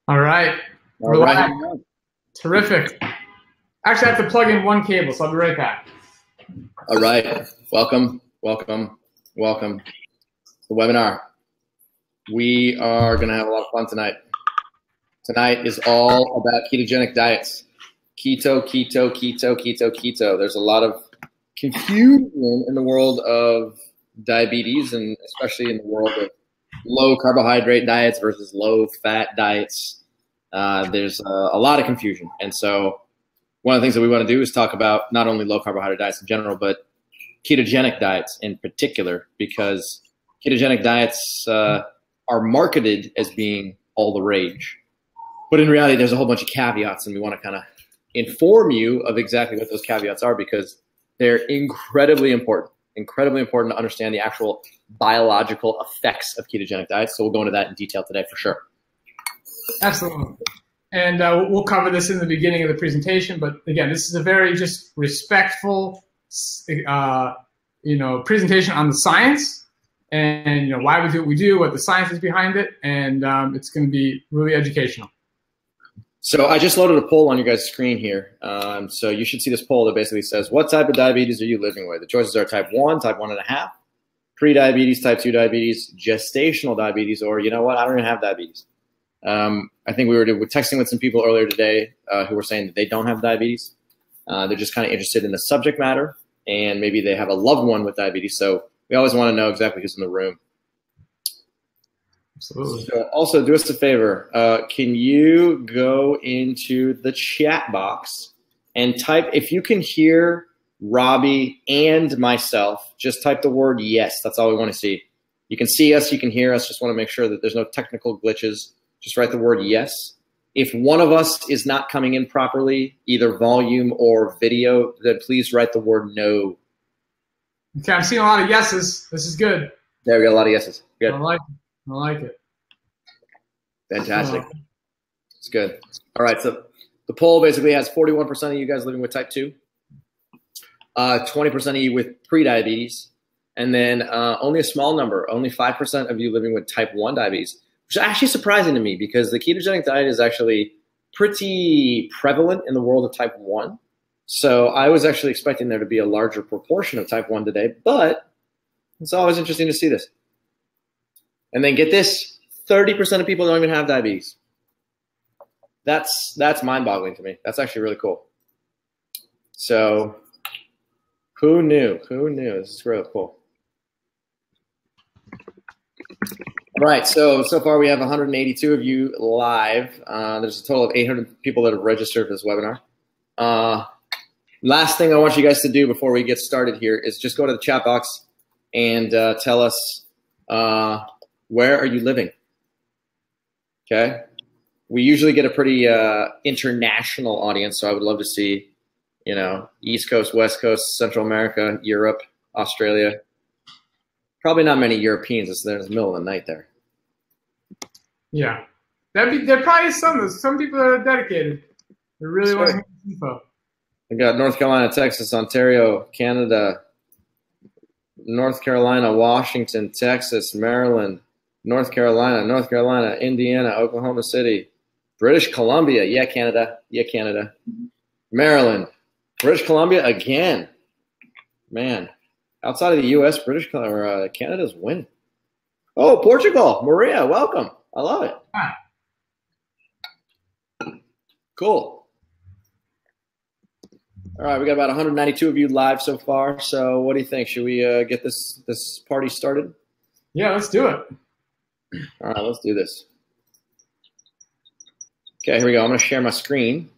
All right. All We're right. live. Terrific. Actually, I have to plug in one cable, so I'll be right back. All right. Welcome, welcome, welcome to the webinar. We are going to have a lot of fun tonight. Tonight is all about ketogenic diets. Keto, keto, keto, keto, keto. There's a lot of confusion in the world of diabetes, and especially in the world of low carbohydrate diets versus low fat diets. There's a lot of confusion. And so one of the things that we want to do is talk about not only low carbohydrate diets in general, but ketogenic diets in particular, because ketogenic diets are marketed as being all the rage. But in reality, there's a whole bunch of caveats, and we want to kind of inform you of exactly what those caveats are, because they're incredibly important to understand the actual biological effects of ketogenic diets. So we'll go into that in detail today for sure. Absolutely. And we'll cover this in the beginning of the presentation. But again, this is a very just respectful, presentation on the science and why we do what we do, what the science is behind it, and it's going to be really educational. So I just loaded a poll on your guys' screen here. So you should see this poll that basically says, what type of diabetes are you living with? The choices are type 1, type 1.5, pre-diabetes, type 2 diabetes, gestational diabetes, or you know what, I don't even have diabetes. I think we were texting with some people earlier today who were saying that they don't have diabetes. They're just kind of interested in the subject matter, and maybe they have a loved one with diabetes. So we always want to know exactly who's in the room. Absolutely. So also, do us a favor. Can you go into the chat box and type, if you can hear Robbie and myself, just type the word yes. That's all we want to see. You can see us, you can hear us. Just want to make sure that there's no technical glitches. Just write the word yes. If one of us is not coming in properly, either volume or video, then please write the word no. Okay, I'm seeing a lot of yeses. This is good. There we go, a lot of yeses. Good. I like it. I like it. Fantastic. It's good. All right, so the poll basically has 41% of you guys living with type 2, 20% of you with pre-diabetes, and then only a small number, only 5% of you living with type 1 diabetes, which is actually surprising to me because the ketogenic diet is actually pretty prevalent in the world of type 1. So I was actually expecting there to be a larger proportion of type 1 today, but it's always interesting to see this. And then get this, 30% of people don't even have diabetes. That's mind-boggling to me. That's actually really cool. So who knew? Who knew? This is really cool. All right, so far we have 182 of you live. There's a total of 800 people that have registered for this webinar. Last thing I want you guys to do before we get started here is just go to the chat box and tell us where are you living? Okay. We usually get a pretty international audience, so I would love to see, East Coast, West Coast, Central America, Europe, Australia. Probably not many Europeans. It's there in the middle of the night there. Yeah. There probably is some people that are dedicated. They really want to hear this info. I got North Carolina, Texas, Ontario, Canada, North Carolina, Washington, Texas, Maryland, North Carolina, Indiana, Oklahoma City, British Columbia. Yeah, Canada. Yeah, Canada. Maryland, British Columbia again. Man, outside of the U.S., Canada's winning. Oh, Portugal. Maria, welcome. I love it. Ah. Cool. All right, we got about 192 of you live so far. So what do you think? Should we get this party started? Yeah, let's do it. All right, let's do this. Okay, here we go. I'm going to share my screen.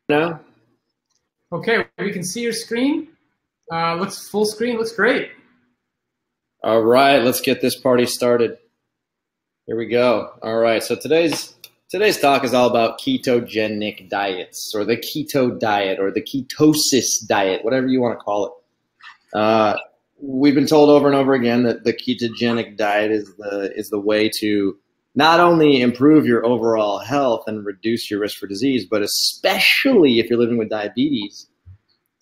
Now? Okay, we can see your screen. Looks full screen. Looks great. All right, let's get this party started. Here we go. All right, so today's talk is all about ketogenic diets, or the keto diet, or the ketosis diet, whatever you want to call it. We've been told over and over again that the ketogenic diet is the way to not only improve your overall health and reduce your risk for disease, but especially if you're living with diabetes,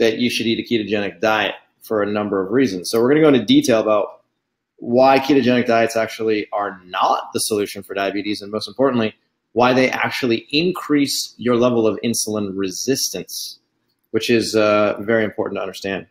that you should eat a ketogenic diet for a number of reasons. So we're going to go into detail about why ketogenic diets actually are not the solution for diabetes, and most importantly, why they actually increase your level of insulin resistance, which is very important to understand.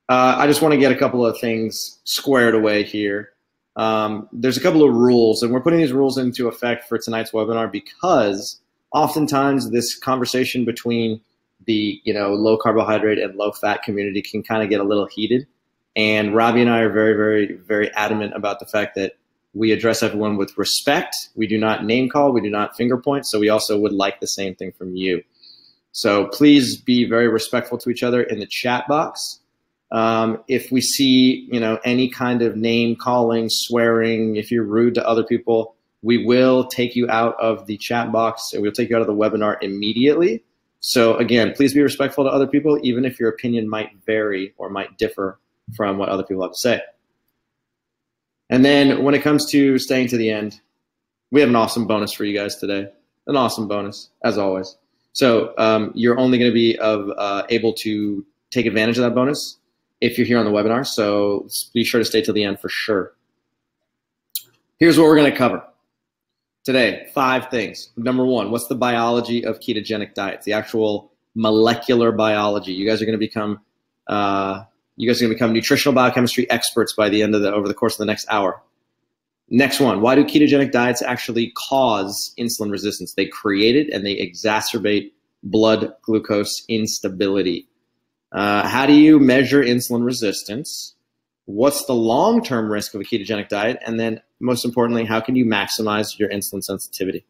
I just want to get a couple of things squared away here. There's a couple of rules, and we're putting these rules into effect for tonight's webinar because oftentimes this conversation between the low carbohydrate and low fat community can kind of get a little heated. And Robbie and I are very, very, very adamant about the fact that we address everyone with respect. We do not name call. We do not finger point. So we also would like the same thing from you. So please be very respectful to each other in the chat box. If we see, any kind of name calling, swearing, if you're rude to other people, we will take you out of the chat box and we'll take you out of the webinar immediately. So again, please be respectful to other people, even if your opinion might vary or might differ from what other people have to say. And then when it comes to staying to the end, we have an awesome bonus for you guys today. An awesome bonus, as always. So you're only going to be able to take advantage of that bonus if you're here on the webinar. So be sure to stay till the end for sure. Here's what we're going to cover today. 5 things. Number 1, what's the biology of ketogenic diets? The actual molecular biology. You guys are going to become nutritional biochemistry experts by the end of over the course of the next hour. Next one, why do ketogenic diets actually cause insulin resistance? They create it and they exacerbate blood glucose instability. How do you measure insulin resistance? What's the long-term risk of a ketogenic diet? And then most importantly, how can you maximize your insulin sensitivity?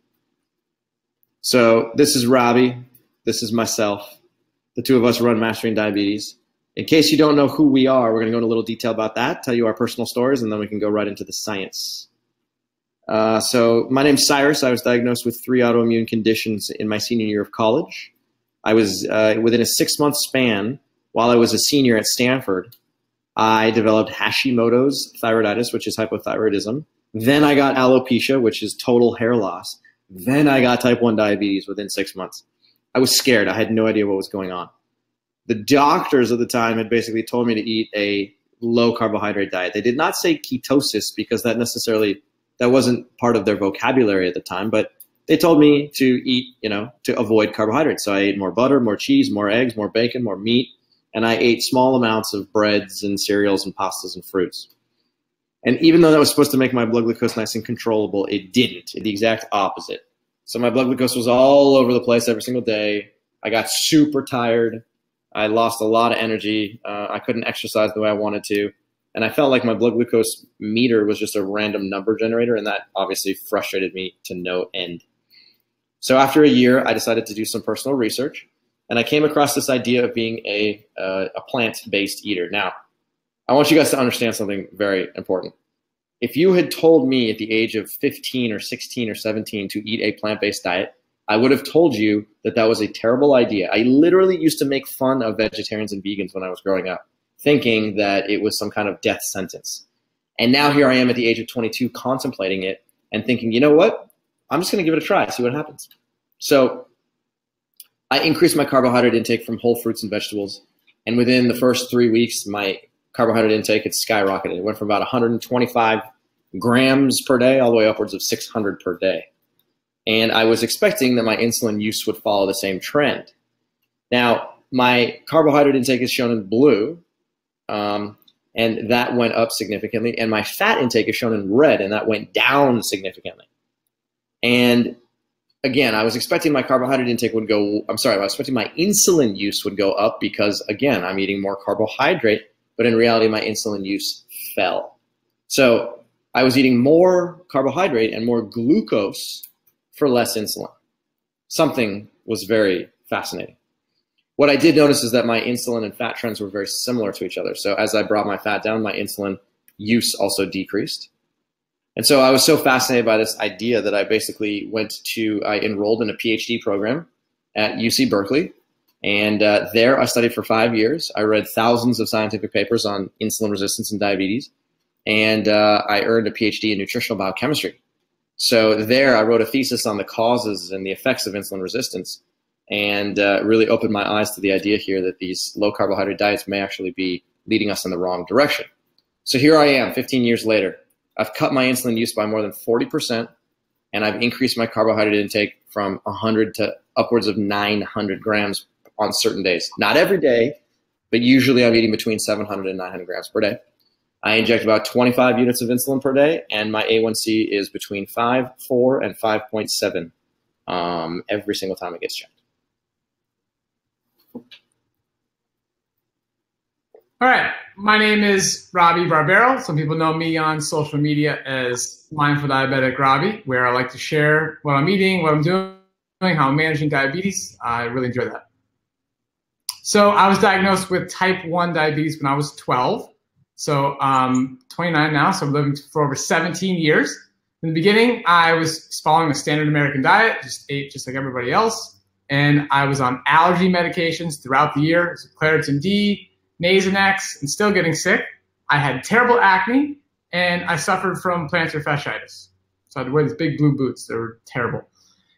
So this is Robbie. This is myself. The two of us run Mastering Diabetes. In case you don't know who we are, we're going to go into a little detail about that, tell you our personal stories, and then we can go right into the science. So my name's Cyrus. I was diagnosed with 3 autoimmune conditions in my senior year of college. I was within a 6-month span, while I was a senior at Stanford, I developed Hashimoto's thyroiditis, which is hypothyroidism. Then I got alopecia, which is total hair loss. Then I got type 1 diabetes within 6 months. I was scared. I had no idea what was going on. The doctors at the time had basically told me to eat a low carbohydrate diet. They did not say ketosis because that wasn't part of their vocabulary at the time, but they told me to eat, to avoid carbohydrates. So I ate more butter, more cheese, more eggs, more bacon, more meat, and I ate small amounts of breads and cereals and pastas and fruits. And even though that was supposed to make my blood glucose nice and controllable, it didn't. The exact opposite. So my blood glucose was all over the place every single day. I got super tired. I lost a lot of energy. I couldn't exercise the way I wanted to. And I felt like my blood glucose meter was just a random number generator, and that obviously frustrated me to no end. So after a year, I decided to do some personal research, and I came across this idea of being a plant-based eater. Now, I want you guys to understand something very important. If you had told me at the age of 15 or 16 or 17 to eat a plant-based diet, I would have told you that that was a terrible idea. I literally used to make fun of vegetarians and vegans when I was growing up, thinking that it was some kind of death sentence. And now here I am at the age of 22 contemplating it and thinking, you know what? I'm just going to give it a try, see what happens. So I increased my carbohydrate intake from whole fruits and vegetables. And within the first 3 weeks, my carbohydrate intake had skyrocketed. It went from about 125 grams per day all the way upwards of 600 per day. And I was expecting that my insulin use would follow the same trend. Now, my carbohydrate intake is shown in blue, and that went up significantly. And my fat intake is shown in red, and that went down significantly. And again, I was expecting my carbohydrate intake would go, I was expecting my insulin use would go up because, again, I'm eating more carbohydrate, but in reality, my insulin use fell. So I was eating more carbohydrate and more glucose for less insulin. Something was very fascinating. What I did notice is that my insulin and fat trends were very similar to each other. So as I brought my fat down, my insulin use also decreased. And so I was so fascinated by this idea that I basically I enrolled in a PhD program at UC Berkeley. And there I studied for 5 years. I read thousands of scientific papers on insulin resistance and diabetes. And I earned a PhD in nutritional biochemistry. So there I wrote a thesis on the causes and the effects of insulin resistance. and really opened my eyes to the idea here that these low carbohydrate diets may actually be leading us in the wrong direction. So here I am 15 years later. I've cut my insulin use by more than 40%, and I've increased my carbohydrate intake from 100 to upwards of 900 grams on certain days. Not every day, but usually I'm eating between 700 and 900 grams per day. I inject about 25 units of insulin per day, and my A1C is between 5.4 and 5.7 every single time it gets checked. All right, my name is Robbie Barbero. Some people know me on social media as Mindful Diabetic Robbie, where I like to share what I'm eating, what I'm doing, how I'm managing diabetes. I really enjoy that. So I was diagnosed with type 1 diabetes when I was 12. So I'm 29 now, so I'm living for over 17 years. In the beginning, I was following a standard American diet, just ate just like everybody else. And I was on allergy medications throughout the year, so Claritin D, Nasonex, and still getting sick. I had terrible acne, and I suffered from plantar fasciitis. So I had to wear these big blue boots. They were terrible.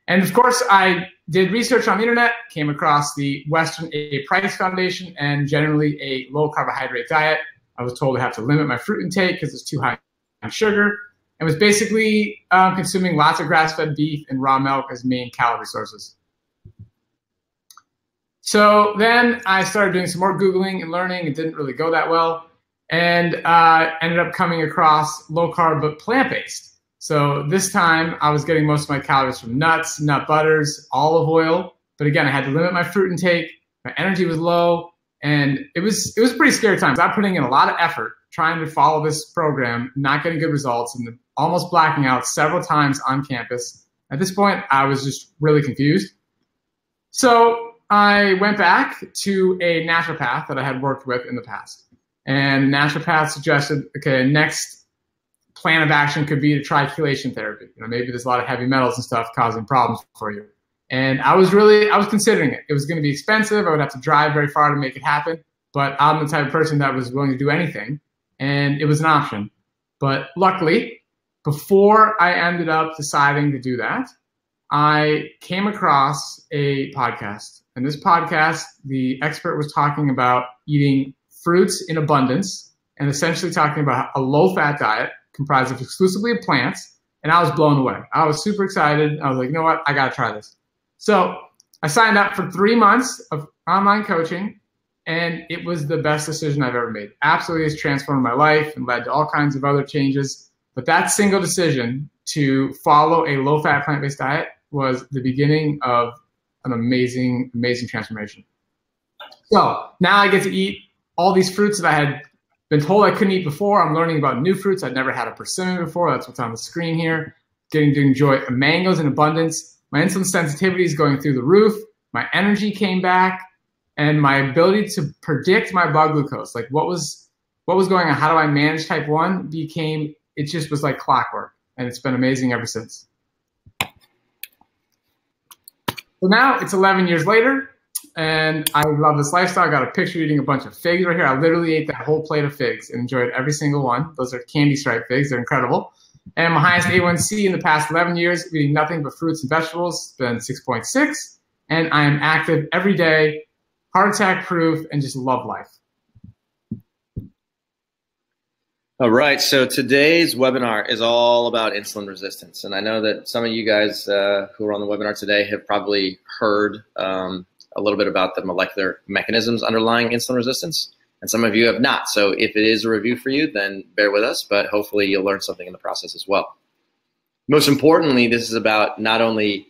And of course, I did research on the internet, came across the Western A. Price Foundation, and generally a low carbohydrate diet. I was told I have to limit my fruit intake because it's too high in sugar, and was basically consuming lots of grass-fed beef and raw milk as main calorie sources. So then I started doing some more Googling and learning. It didn't really go that well, and ended up coming across low carb but plant-based. So this time I was getting most of my calories from nuts, nut butters, olive oil. But again, I had to limit my fruit intake. My energy was low, and it was a pretty scary time. I was putting in a lot of effort trying to follow this program, not getting good results, and almost blacking out several times on campus. At this point, I was just really confused. So I went back to a naturopath that I had worked with in the past. And the naturopath suggested, okay, next plan of action could be to try chelation therapy. You know, maybe there's a lot of heavy metals and stuff causing problems for you. And I was considering it. It was going to be expensive. I would have to drive very far to make it happen. But I'm the type of person that was willing to do anything. And it was an option. But luckily, before I ended up deciding to do that, I came across a podcast. In this podcast, the expert was talking about eating fruits in abundance and essentially talking about a low-fat diet comprised of exclusively of plants, and I was blown away. I was super excited. I was like, you know what? I got to try this. So I signed up for 3 months of online coaching, and it was the best decision I've ever made. Absolutely has transformed my life and led to all kinds of other changes. But that single decision to follow a low-fat plant-based diet was the beginning of an amazing, amazing transformation. So now I get to eat all these fruits that I had been told I couldn't eat before. I'm learning about new fruits. I'd never had a persimmon before. That's what's on the screen here. Getting to enjoy mangoes in abundance. My insulin sensitivity is going through the roof. My energy came back, and my ability to predict my blood glucose, like what was going on, how do I manage type 1, it just was like clockwork, and it's been amazing ever since. So now it's 11 years later, and I love this lifestyle. I got a picture eating a bunch of figs right here. I literally ate that whole plate of figs and enjoyed every single one. Those are candy stripe figs. They're incredible. And my highest A1C in the past 11 years, eating nothing but fruits and vegetables, been 6.6. And I am active every day, heart attack proof, and just love life. All right, so today's webinar is all about insulin resistance. And I know that some of you guys who are on the webinar today have probably heard a little bit about the molecular mechanisms underlying insulin resistance, and some of you have not. So if it is a review for you, then bear with us, but hopefully you'll learn something in the process as well. Most importantly, this is about not only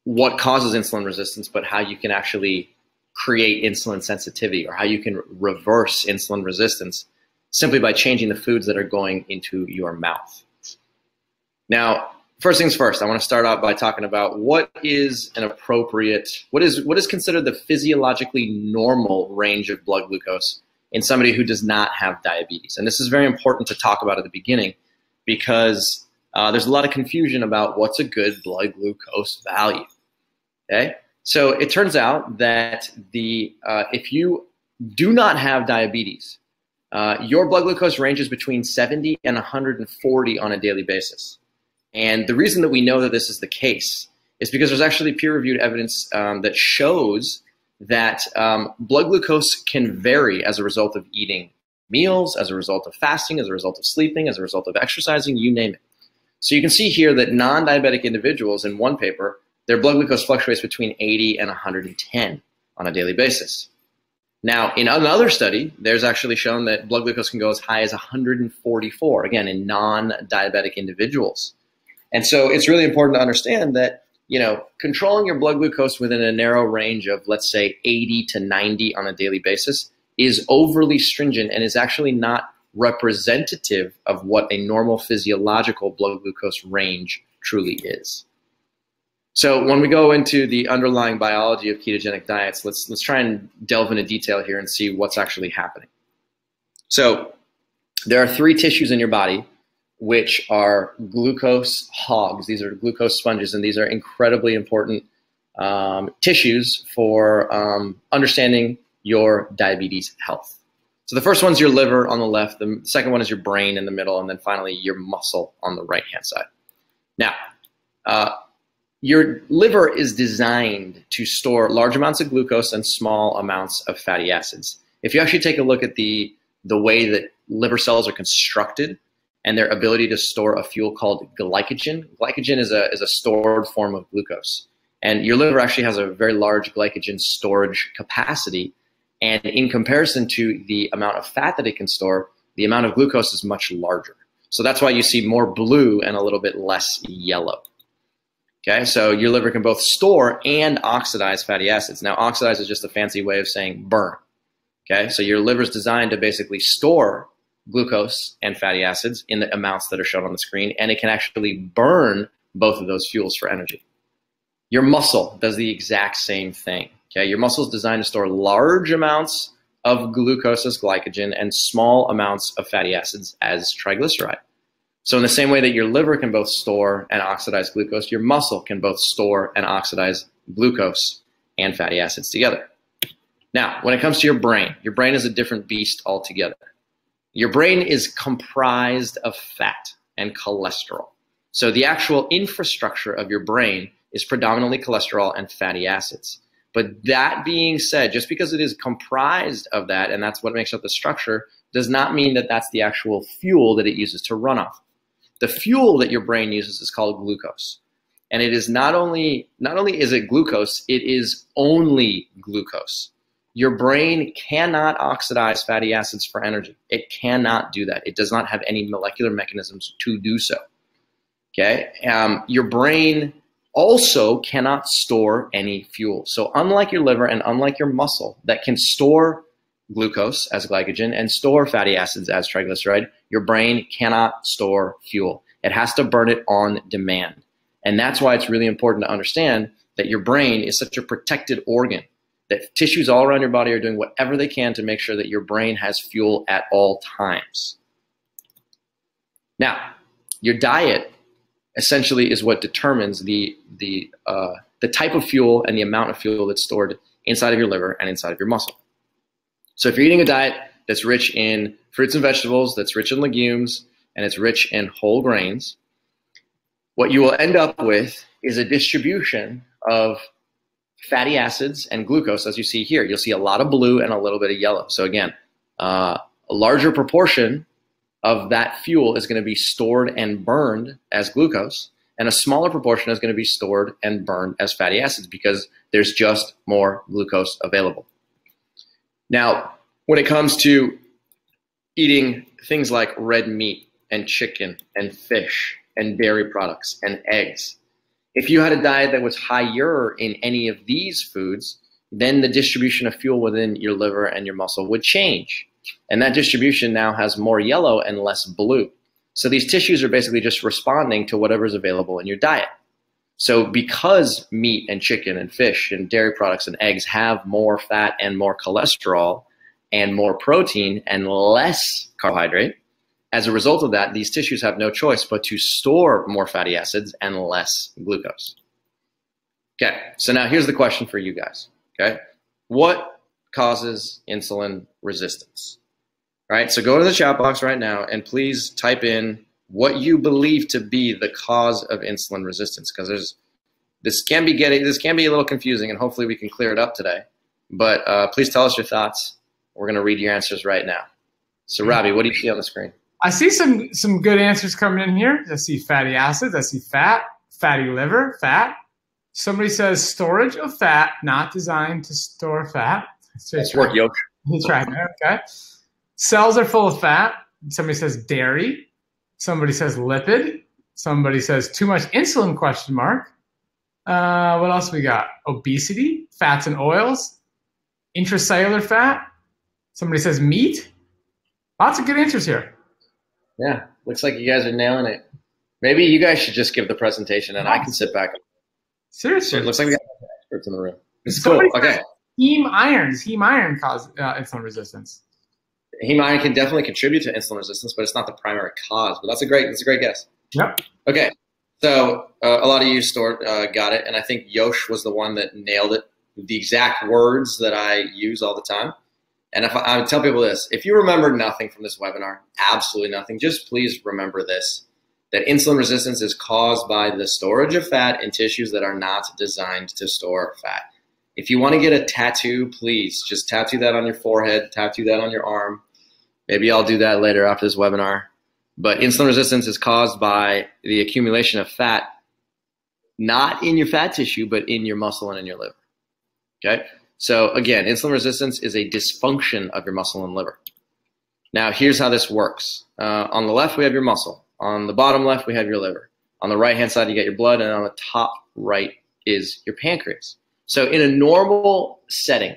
what causes insulin resistance, but how you can actually create insulin sensitivity, or how you can reverse insulin resistance simply by changing the foods that are going into your mouth. Now, first things first, I want to start out by talking about what is considered the physiologically normal range of blood glucose in somebody who does not have diabetes. And this is very important to talk about at the beginning, because there's a lot of confusion about what's a good blood glucose value. Okay, so it turns out that if you do not have diabetes, your blood glucose ranges between 70 and 140 on a daily basis. And the reason that we know that this is the case is because there's actually peer-reviewed evidence that shows that blood glucose can vary as a result of eating meals, as a result of fasting, as a result of sleeping, as a result of exercising, you name it. So you can see here that non-diabetic individuals in one paper, their blood glucose fluctuates between 80 and 110 on a daily basis. Now, in another study, there's actually shown that blood glucose can go as high as 144, again, in non-diabetic individuals. And so it's really important to understand that, you know, controlling your blood glucose within a narrow range of, let's say, 80 to 90 on a daily basis is overly stringent and is actually not representative of what a normal physiological blood glucose range truly is. So when we go into the underlying biology of ketogenic diets, let's try and delve into detail here and see what's actually happening. So there are 3 tissues in your body which are glucose hogs. These are glucose sponges, and these are incredibly important tissues for understanding your diabetes health. So the first one's your liver on the left, the second one is your brain in the middle, and then finally your muscle on the right-hand side. Now, your liver is designed to store large amounts of glucose and small amounts of fatty acids. If you actually take a look at the way that liver cells are constructed and their ability to store a fuel called glycogen, glycogen is a stored form of glucose. And your liver actually has a very large glycogen storage capacity. And in comparison to the amount of fat that it can store, the amount of glucose is much larger. So that's why you see more blue and a little bit less yellow. Okay, so your liver can both store and oxidize fatty acids. Now, oxidize is just a fancy way of saying burn. Okay, so your liver is designed to basically store glucose and fatty acids in the amounts that are shown on the screen, and it can actually burn both of those fuels for energy. Your muscle does the exact same thing. Okay, your muscle is designed to store large amounts of glucose as glycogen and small amounts of fatty acids as triglyceride. So in the same way that your liver can both store and oxidize glucose, your muscle can both store and oxidize glucose and fatty acids together. Now, when it comes to your brain is a different beast altogether. Your brain is comprised of fat and cholesterol. So the actual infrastructure of your brain is predominantly cholesterol and fatty acids. But that being said, just because it is comprised of that, and that's what makes up the structure, does not mean that that's the actual fuel that it uses to run off. The fuel that your brain uses is called glucose. And it is not only is it glucose, it is only glucose. Your brain cannot oxidize fatty acids for energy. It cannot do that. It does not have any molecular mechanisms to do so. Okay? Your brain also cannot store any fuel. So unlike your liver and unlike your muscle that can store glucose as glycogen and store fatty acids as triglyceride, your brain cannot store fuel. It has to burn it on demand. And that's why it's really important to understand that your brain is such a protected organ, that tissues all around your body are doing whatever they can to make sure that your brain has fuel at all times. Now, your diet essentially is what determines the type of fuel and the amount of fuel that's stored inside of your liver and inside of your muscle. So if you're eating a diet that's rich in fruits and vegetables, that's rich in legumes, and it's rich in whole grains, what you will end up with is a distribution of fatty acids and glucose, as you see here. You'll see a lot of blue and a little bit of yellow. So again, a larger proportion of that fuel is going to be stored and burned as glucose, and a smaller proportion is going to be stored and burned as fatty acids because there's just more glucose available. Now, when it comes to eating things like red meat and chicken and fish and dairy products and eggs, if you had a diet that was higher in any of these foods, then the distribution of fuel within your liver and your muscle would change. And that distribution now has more yellow and less blue. So these tissues are basically just responding to whatever's available in your diet. So because meat and chicken and fish and dairy products and eggs have more fat and more cholesterol and more protein and less carbohydrate, as a result of that, these tissues have no choice but to store more fatty acids and less glucose. Okay, so now here's the question for you guys. Okay, what causes insulin resistance? All right, so go to the chat box right now and please type in what you believe to be the cause of insulin resistance, because This can be a little confusing, and hopefully we can clear it up today. But please tell us your thoughts. We're going to read your answers right now. So, Robbie, what do you see on the screen? I see some good answers coming in here. I see fatty acids. I see fat, fatty liver, fat. Somebody says storage of fat, not designed to store fat. That's work, Yoke. That's right. Okay. Cells are full of fat. Somebody says dairy. Somebody says lipid. Somebody says too much insulin, question mark. What else we got? Obesity, fats and oils, intracellular fat. Somebody says meat. Lots of good answers here. Yeah, looks like you guys are nailing it. Maybe you guys should just give the presentation and I can sit back. Seriously. It looks like we got experts in the room. It's cool. Okay. Heme iron cause insulin resistance. Heme iron can definitely contribute to insulin resistance, but it's not the primary cause. But that's a great guess. Yep. Okay. So a lot of you got it, and I think Yosh was the one that nailed it. The exact words that I use all the time. And if I tell people this, if you remember nothing from this webinar, absolutely nothing, just please remember this, that insulin resistance is caused by the storage of fat in tissues that are not designed to store fat. If you want to get a tattoo, please just tattoo that on your forehead, tattoo that on your arm. Maybe I'll do that later after this webinar. But insulin resistance is caused by the accumulation of fat, not in your fat tissue, but in your muscle and in your liver. Okay? So again, insulin resistance is a dysfunction of your muscle and liver. Now, here's how this works. On the left, we have your muscle. On the bottom left, we have your liver. On the right-hand side, you get your blood, and on the top right is your pancreas. So in a normal setting,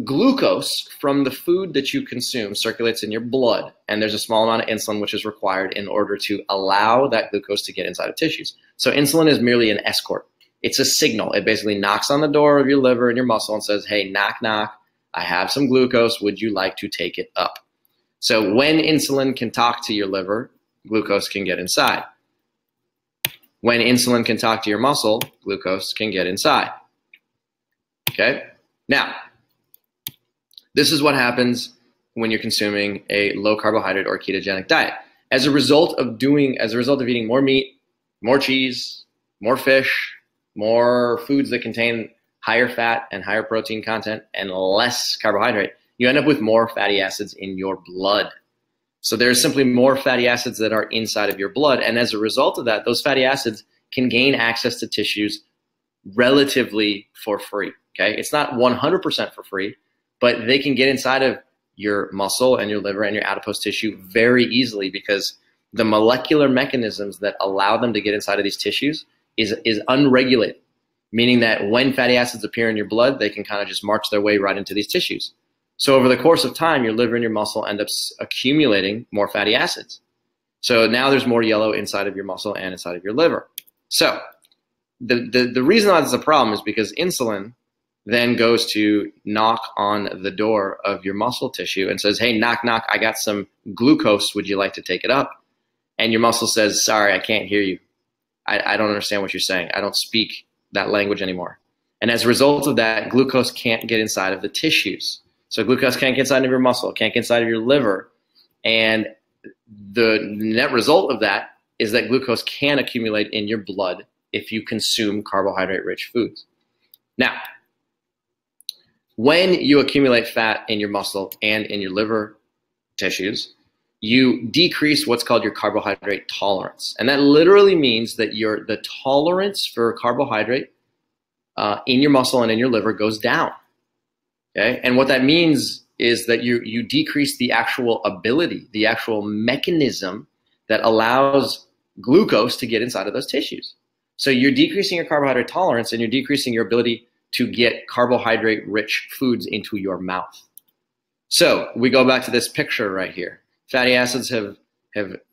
glucose from the food that you consume circulates in your blood, and there's a small amount of insulin which is required in order to allow that glucose to get inside of tissues. So insulin is merely an escort. It's a signal. It basically knocks on the door of your liver and your muscle and says, hey, knock, knock, I have some glucose. Would you like to take it up? So when insulin can talk to your liver, glucose can get inside. When insulin can talk to your muscle, glucose can get inside. Okay? Now, this is what happens when you're consuming a low carbohydrate or ketogenic diet. As a result of eating more meat, more cheese, more fish, more foods that contain higher fat and higher protein content and less carbohydrate, you end up with more fatty acids in your blood. So there's simply more fatty acids that are inside of your blood. And as a result of that, those fatty acids can gain access to tissues relatively for free. Okay? It's not 100% for free, but they can get inside of your muscle and your liver and your adipose tissue very easily because the molecular mechanisms that allow them to get inside of these tissues is unregulated, meaning that when fatty acids appear in your blood, they can kind of just march their way right into these tissues. So over the course of time, your liver and your muscle end up accumulating more fatty acids. So now there's more yellow inside of your muscle and inside of your liver. So the reason why this is a problem is because insulin then goes to knock on the door of your muscle tissue and says, hey, knock, knock, I got some glucose. Would you like to take it up? And your muscle says, sorry, I can't hear you. I don't understand what you're saying. I don't speak that language anymore. And as a result of that, glucose can't get inside of the tissues. So glucose can't get inside of your muscle, can't get inside of your liver. And the net result of that is that glucose can accumulate in your blood if you consume carbohydrate-rich foods. Now, when you accumulate fat in your muscle and in your liver tissues, you decrease what's called your carbohydrate tolerance. And that literally means that the tolerance for carbohydrate in your muscle and in your liver goes down. Okay? And what that means is that you decrease the actual ability, the actual mechanism that allows glucose to get inside of those tissues. So you're decreasing your carbohydrate tolerance and you're decreasing your ability to get carbohydrate-rich foods into your mouth. So we go back to this picture right here. Fatty acids have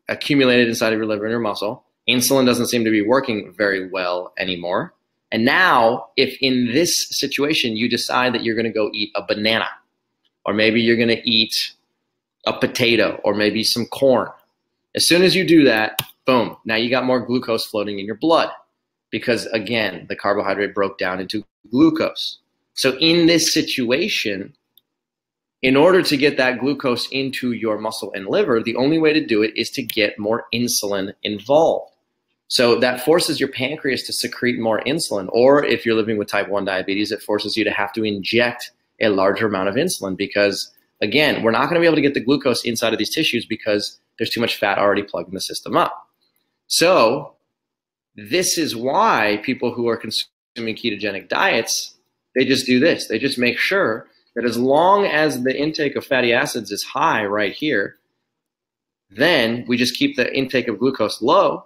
accumulated inside of your liver and your muscle. Insulin doesn't seem to be working very well anymore. And now, if in this situation you decide that you're going to go eat a banana, or maybe you're going to eat a potato, or maybe some corn, as soon as you do that, boom, now you got more glucose floating in your blood. Because again, the carbohydrate broke down into glucose. So in this situation, in order to get that glucose into your muscle and liver, the only way to do it is to get more insulin involved. So that forces your pancreas to secrete more insulin. Or if you're living with type 1 diabetes, it forces you to have to inject a larger amount of insulin because, again, we're not going to be able to get the glucose inside of these tissues because there's too much fat already plugging the system up. So this is why people who are consuming ketogenic diets, they just do this. They just make sure that as long as the intake of fatty acids is high right here, then we just keep the intake of glucose low,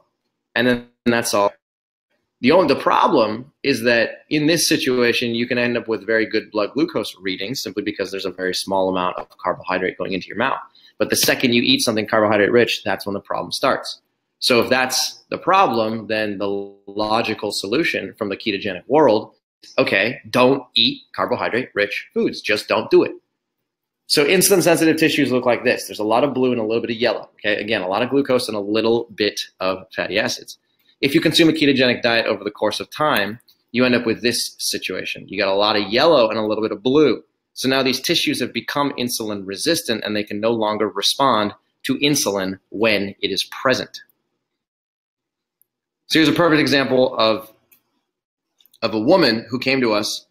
and then that's all. The problem is that in this situation, you can end up with very good blood glucose readings simply because there's a very small amount of carbohydrate going into your mouth. But the second you eat something carbohydrate rich, that's when the problem starts. So if that's the problem, then the logical solution from the ketogenic world, okay, don't eat carbohydrate rich foods. Just don't do it. So insulin sensitive tissues look like this. There's a lot of blue and a little bit of yellow. Okay, again, a lot of glucose and a little bit of fatty acids. If you consume a ketogenic diet over the course of time, you end up with this situation. You got a lot of yellow and a little bit of blue. So now these tissues have become insulin resistant and they can no longer respond to insulin when it is present. So here's a perfect example of a woman who came to us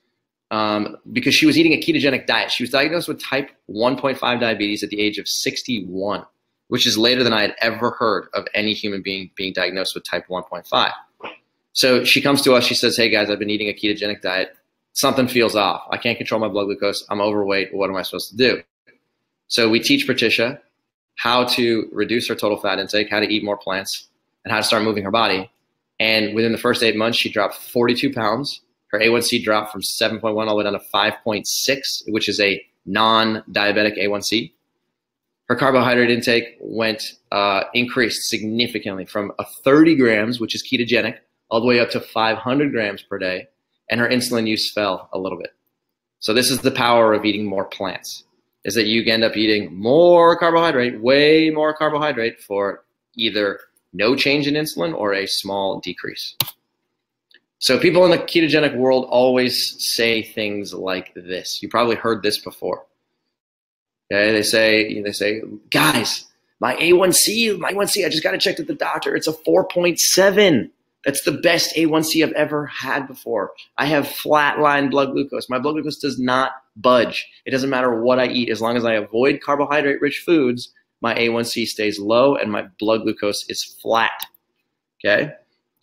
because she was eating a ketogenic diet. She was diagnosed with type 1.5 diabetes at the age of 61, which is later than I had ever heard of any human being being diagnosed with type 1.5. So she comes to us, she says, hey guys, I've been eating a ketogenic diet. Something feels off. I can't control my blood glucose. I'm overweight. What am I supposed to do? So we teach Patricia how to reduce her total fat intake, how to eat more plants, and how to start moving her body. And within the first 8 months, she dropped 42 pounds. Her A1C dropped from 7.1 all the way down to 5.6, which is a non-diabetic A1C. Her carbohydrate intake increased significantly from 30 grams, which is ketogenic, all the way up to 500 grams per day. And her insulin use fell a little bit. So this is the power of eating more plants, is that you end up eating more carbohydrate, way more carbohydrate for either no change in insulin or a small decrease. So people in the ketogenic world always say things like this. You probably heard this before. Okay, they say, guys, my A1C, I just got it checked at the doctor. It's a 4.7. That's the best A1C I've ever had before. I have flatline blood glucose. My blood glucose does not budge. It doesn't matter what I eat. As long as I avoid carbohydrate-rich foods, my A1C stays low and my blood glucose is flat. Okay?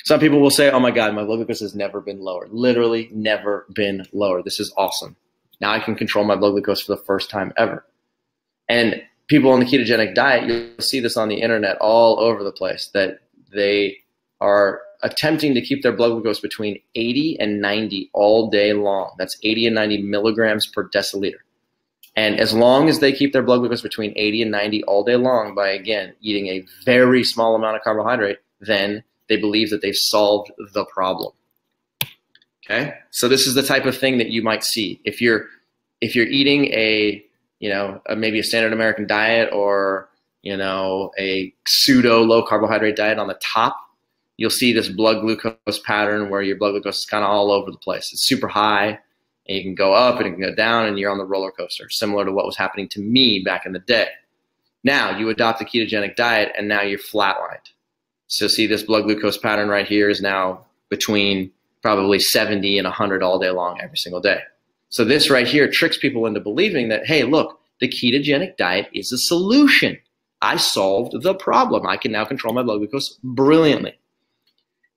Some people will say, oh my God, my blood glucose has never been lower. Literally never been lower. This is awesome. Now I can control my blood glucose for the first time ever. And people on the ketogenic diet, you'll see this on the internet all over the place, that they are attempting to keep their blood glucose between 80 and 90 all day long. That's 80 and 90 milligrams per deciliter. And as long as they keep their blood glucose between 80 and 90 all day long by, again, eating a very small amount of carbohydrate, then they believe that they've solved the problem. Okay? So this is the type of thing that you might see. If you're eating maybe a standard American diet or, a pseudo low carbohydrate diet on the top, you'll see this blood glucose pattern where your blood glucose is kind of all over the place. It's super high, and you can go up and it can go down, and you're on the roller coaster, similar to what was happening to me back in the day. Now you adopt a ketogenic diet, and now you're flatlined. So see, this blood glucose pattern right here is now between probably 70 and 100 all day long, every single day. So this right here tricks people into believing that, hey, look, the ketogenic diet is a solution. I solved the problem. I can now control my blood glucose brilliantly.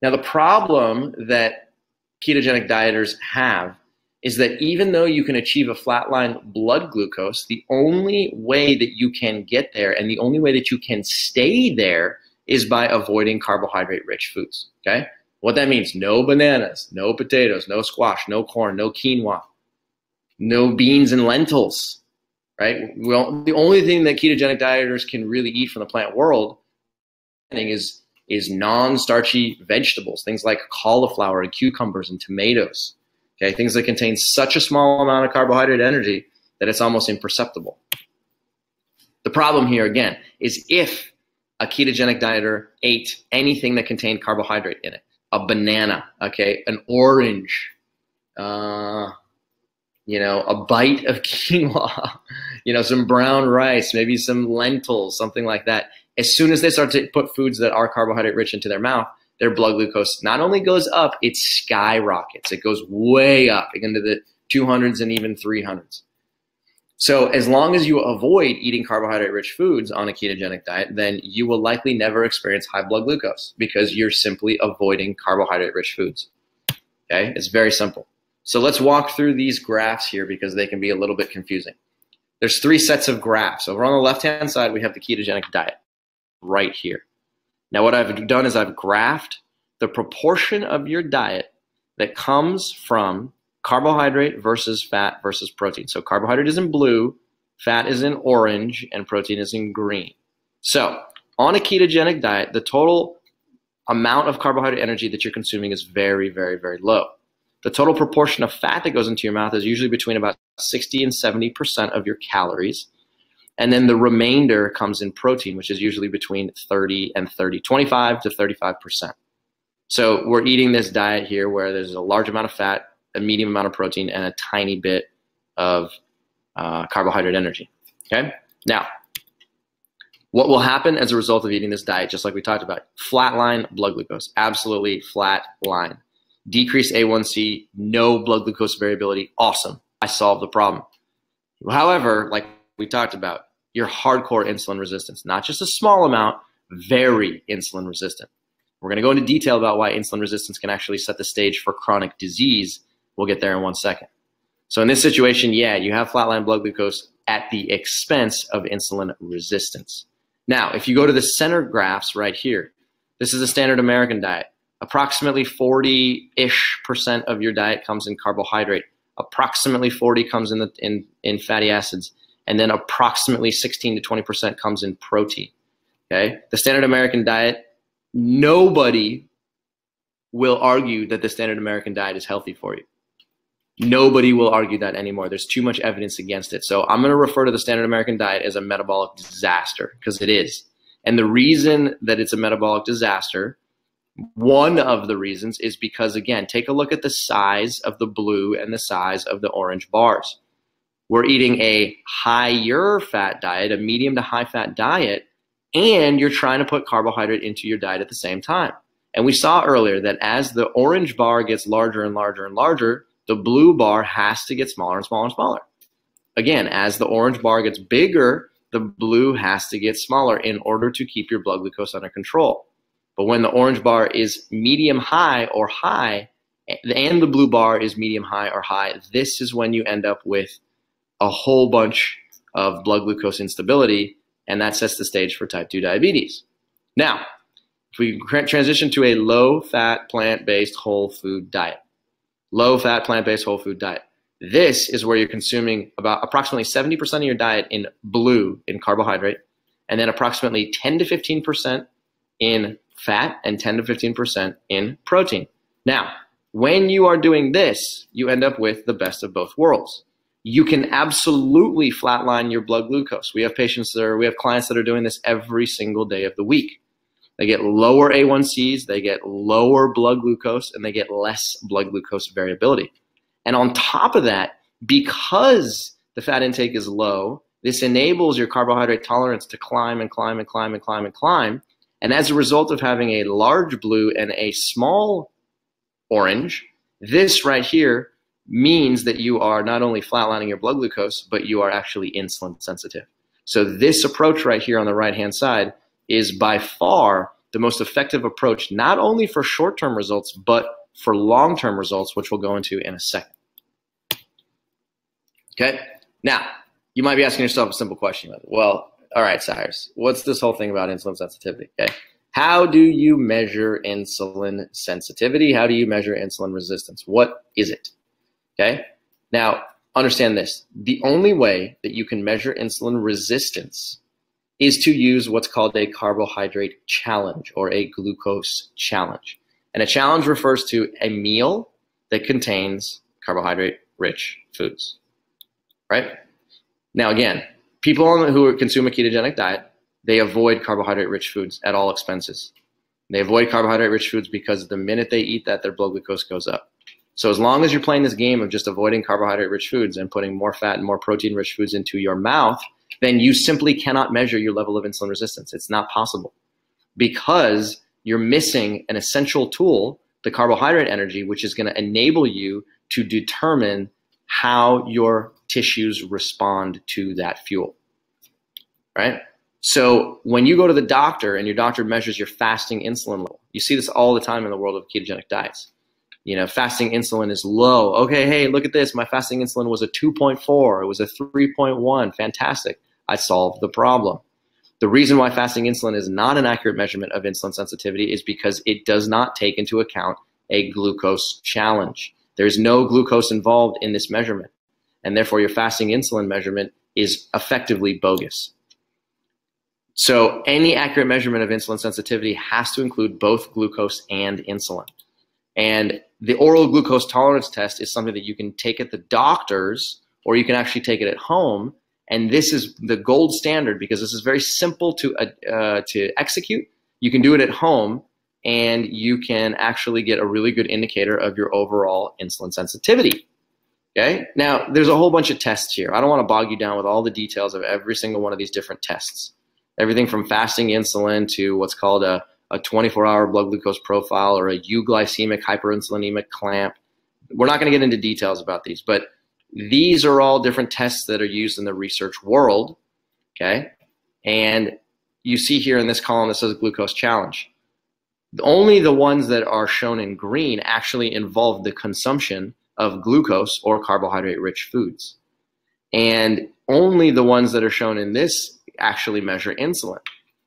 Now, the problem that ketogenic dieters have is that even though you can achieve a flatline blood glucose, the only way that you can get there and the only way that you can stay there is by avoiding carbohydrate-rich foods, okay? What that means, no bananas, no potatoes, no squash, no corn, no quinoa, no beans and lentils, right? Well, the only thing that ketogenic dieters can really eat from the plant world is non-starchy vegetables, things like cauliflower and cucumbers and tomatoes, okay? Things that contain such a small amount of carbohydrate energy that it's almost imperceptible. The problem here, again, is if a ketogenic dieter ate anything that contained carbohydrate in it, a banana, okay, an orange, a bite of quinoa, some brown rice, maybe some lentils, something like that. As soon as they start to put foods that are carbohydrate rich into their mouth, their blood glucose not only goes up, it skyrockets. It goes way up into the 200s and even 300s. So as long as you avoid eating carbohydrate-rich foods on a ketogenic diet, then you will likely never experience high blood glucose because you're simply avoiding carbohydrate-rich foods. Okay, it's very simple. So let's walk through these graphs here because they can be a little bit confusing. There's 3 sets of graphs. Over on the left-hand side, we have the ketogenic diet right here. Now what I've done is I've graphed the proportion of your diet that comes from carbohydrate versus fat versus protein. So carbohydrate is in blue, fat is in orange, and protein is in green. So on a ketogenic diet, the total amount of carbohydrate energy that you're consuming is very, very, very low. The total proportion of fat that goes into your mouth is usually between about 60 and 70% of your calories. And then the remainder comes in protein, which is usually between 30 and 25 to 35%. So we're eating this diet here where there's a large amount of fat, a medium amount of protein, and a tiny bit of carbohydrate energy. Okay? Now, what will happen as a result of eating this diet, just like we talked about? Flatline blood glucose, absolutely flat line. Decreased A1C, no blood glucose variability, awesome. I solved the problem. However, like we talked about, your hardcore insulin resistance, not just a small amount, very insulin resistant. We're going to go into detail about why insulin resistance can actually set the stage for chronic disease. We'll get there in 1 second. So in this situation, yeah, you have flatline blood glucose at the expense of insulin resistance. Now, if you go to the center graphs right here, this is a standard American diet. Approximately 40-ish% of your diet comes in carbohydrate. Approximately 40 comes in fatty acids. And then approximately 16 to 20% comes in protein. Okay? The standard American diet, nobody will argue that the standard American diet is healthy for you. Nobody will argue that anymore. There's too much evidence against it. So I'm going to refer to the standard American diet as a metabolic disaster because it is. And the reason that it's a metabolic disaster, one of the reasons, is because, again, take a look at the size of the blue and the size of the orange bars. We're eating a higher fat diet, a medium to high fat diet, and you're trying to put carbohydrate into your diet at the same time. And we saw earlier that as the orange bar gets larger and larger and larger, the blue bar has to get smaller and smaller and smaller. Again, as the orange bar gets bigger, the blue has to get smaller in order to keep your blood glucose under control. But when the orange bar is medium high or high, and the blue bar is medium high or high, this is when you end up with a whole bunch of blood glucose instability, and that sets the stage for type 2 diabetes. Now, if we transition to a low-fat, plant-based whole food diet, low-fat, plant-based whole food diet, this is where you're consuming about approximately 70% of your diet in blue, in carbohydrate, and then approximately 10 to 15% in fat and 10 to 15% in protein. Now, when you are doing this, you end up with the best of both worlds. You can absolutely flatline your blood glucose. We have clients that are doing this every single day of the week. They get lower A1Cs, they get lower blood glucose, and they get less blood glucose variability. And on top of that, because the fat intake is low, this enables your carbohydrate tolerance to climb and climb and climb and climb and climb. And as a result of having a large blue and a small orange, this right here means that you are not only flatlining your blood glucose, but you are actually insulin sensitive. So this approach right here on the right-hand side is by far the most effective approach, not only for short-term results, but for long-term results, which we'll go into in a second. Okay? Now, you might be asking yourself a simple question. Well, all right, Cyrus, what's this whole thing about insulin sensitivity? Okay? How do you measure insulin sensitivity? How do you measure insulin resistance? What is it? Okay? Now, understand this. The only way that you can measure insulin resistance is to use what's called a carbohydrate challenge or a glucose challenge. And a challenge refers to a meal that contains carbohydrate-rich foods, right? Now, again, people who consume a ketogenic diet, they avoid carbohydrate-rich foods at all expenses. They avoid carbohydrate-rich foods because the minute they eat that, their blood glucose goes up. So as long as you're playing this game of just avoiding carbohydrate-rich foods and putting more fat and more protein-rich foods into your mouth, then you simply cannot measure your level of insulin resistance. It's not possible because you're missing an essential tool, the carbohydrate energy, which is going to enable you to determine how your tissues respond to that fuel, right? So when you go to the doctor and your doctor measures your fasting insulin level, you see this all the time in the world of ketogenic diets. You know, fasting insulin is low. Okay, hey, look at this. My fasting insulin was a 2.4. It was a 3.1. Fantastic. I solved the problem. The reason why fasting insulin is not an accurate measurement of insulin sensitivity is because it does not take into account a glucose challenge. There's no glucose involved in this measurement, and therefore your fasting insulin measurement is effectively bogus. So any accurate measurement of insulin sensitivity has to include both glucose and insulin. And the oral glucose tolerance test is something that you can take at the doctor's, or you can actually take it at home. And this is the gold standard because this is very simple to execute. You can do it at home, and you can actually get a really good indicator of your overall insulin sensitivity. Okay. Now, there's a whole bunch of tests here. I don't want to bog you down with all the details of every single one of these different tests. Everything from fasting insulin to what's called a 24-hour blood glucose profile or a euglycemic hyperinsulinemic clamp. We're not going to get into details about these, but these are all different tests that are used in the research world, okay? And you see here in this column that says glucose challenge. Only the ones that are shown in green actually involve the consumption of glucose or carbohydrate-rich foods. And only the ones that are shown in this actually measure insulin.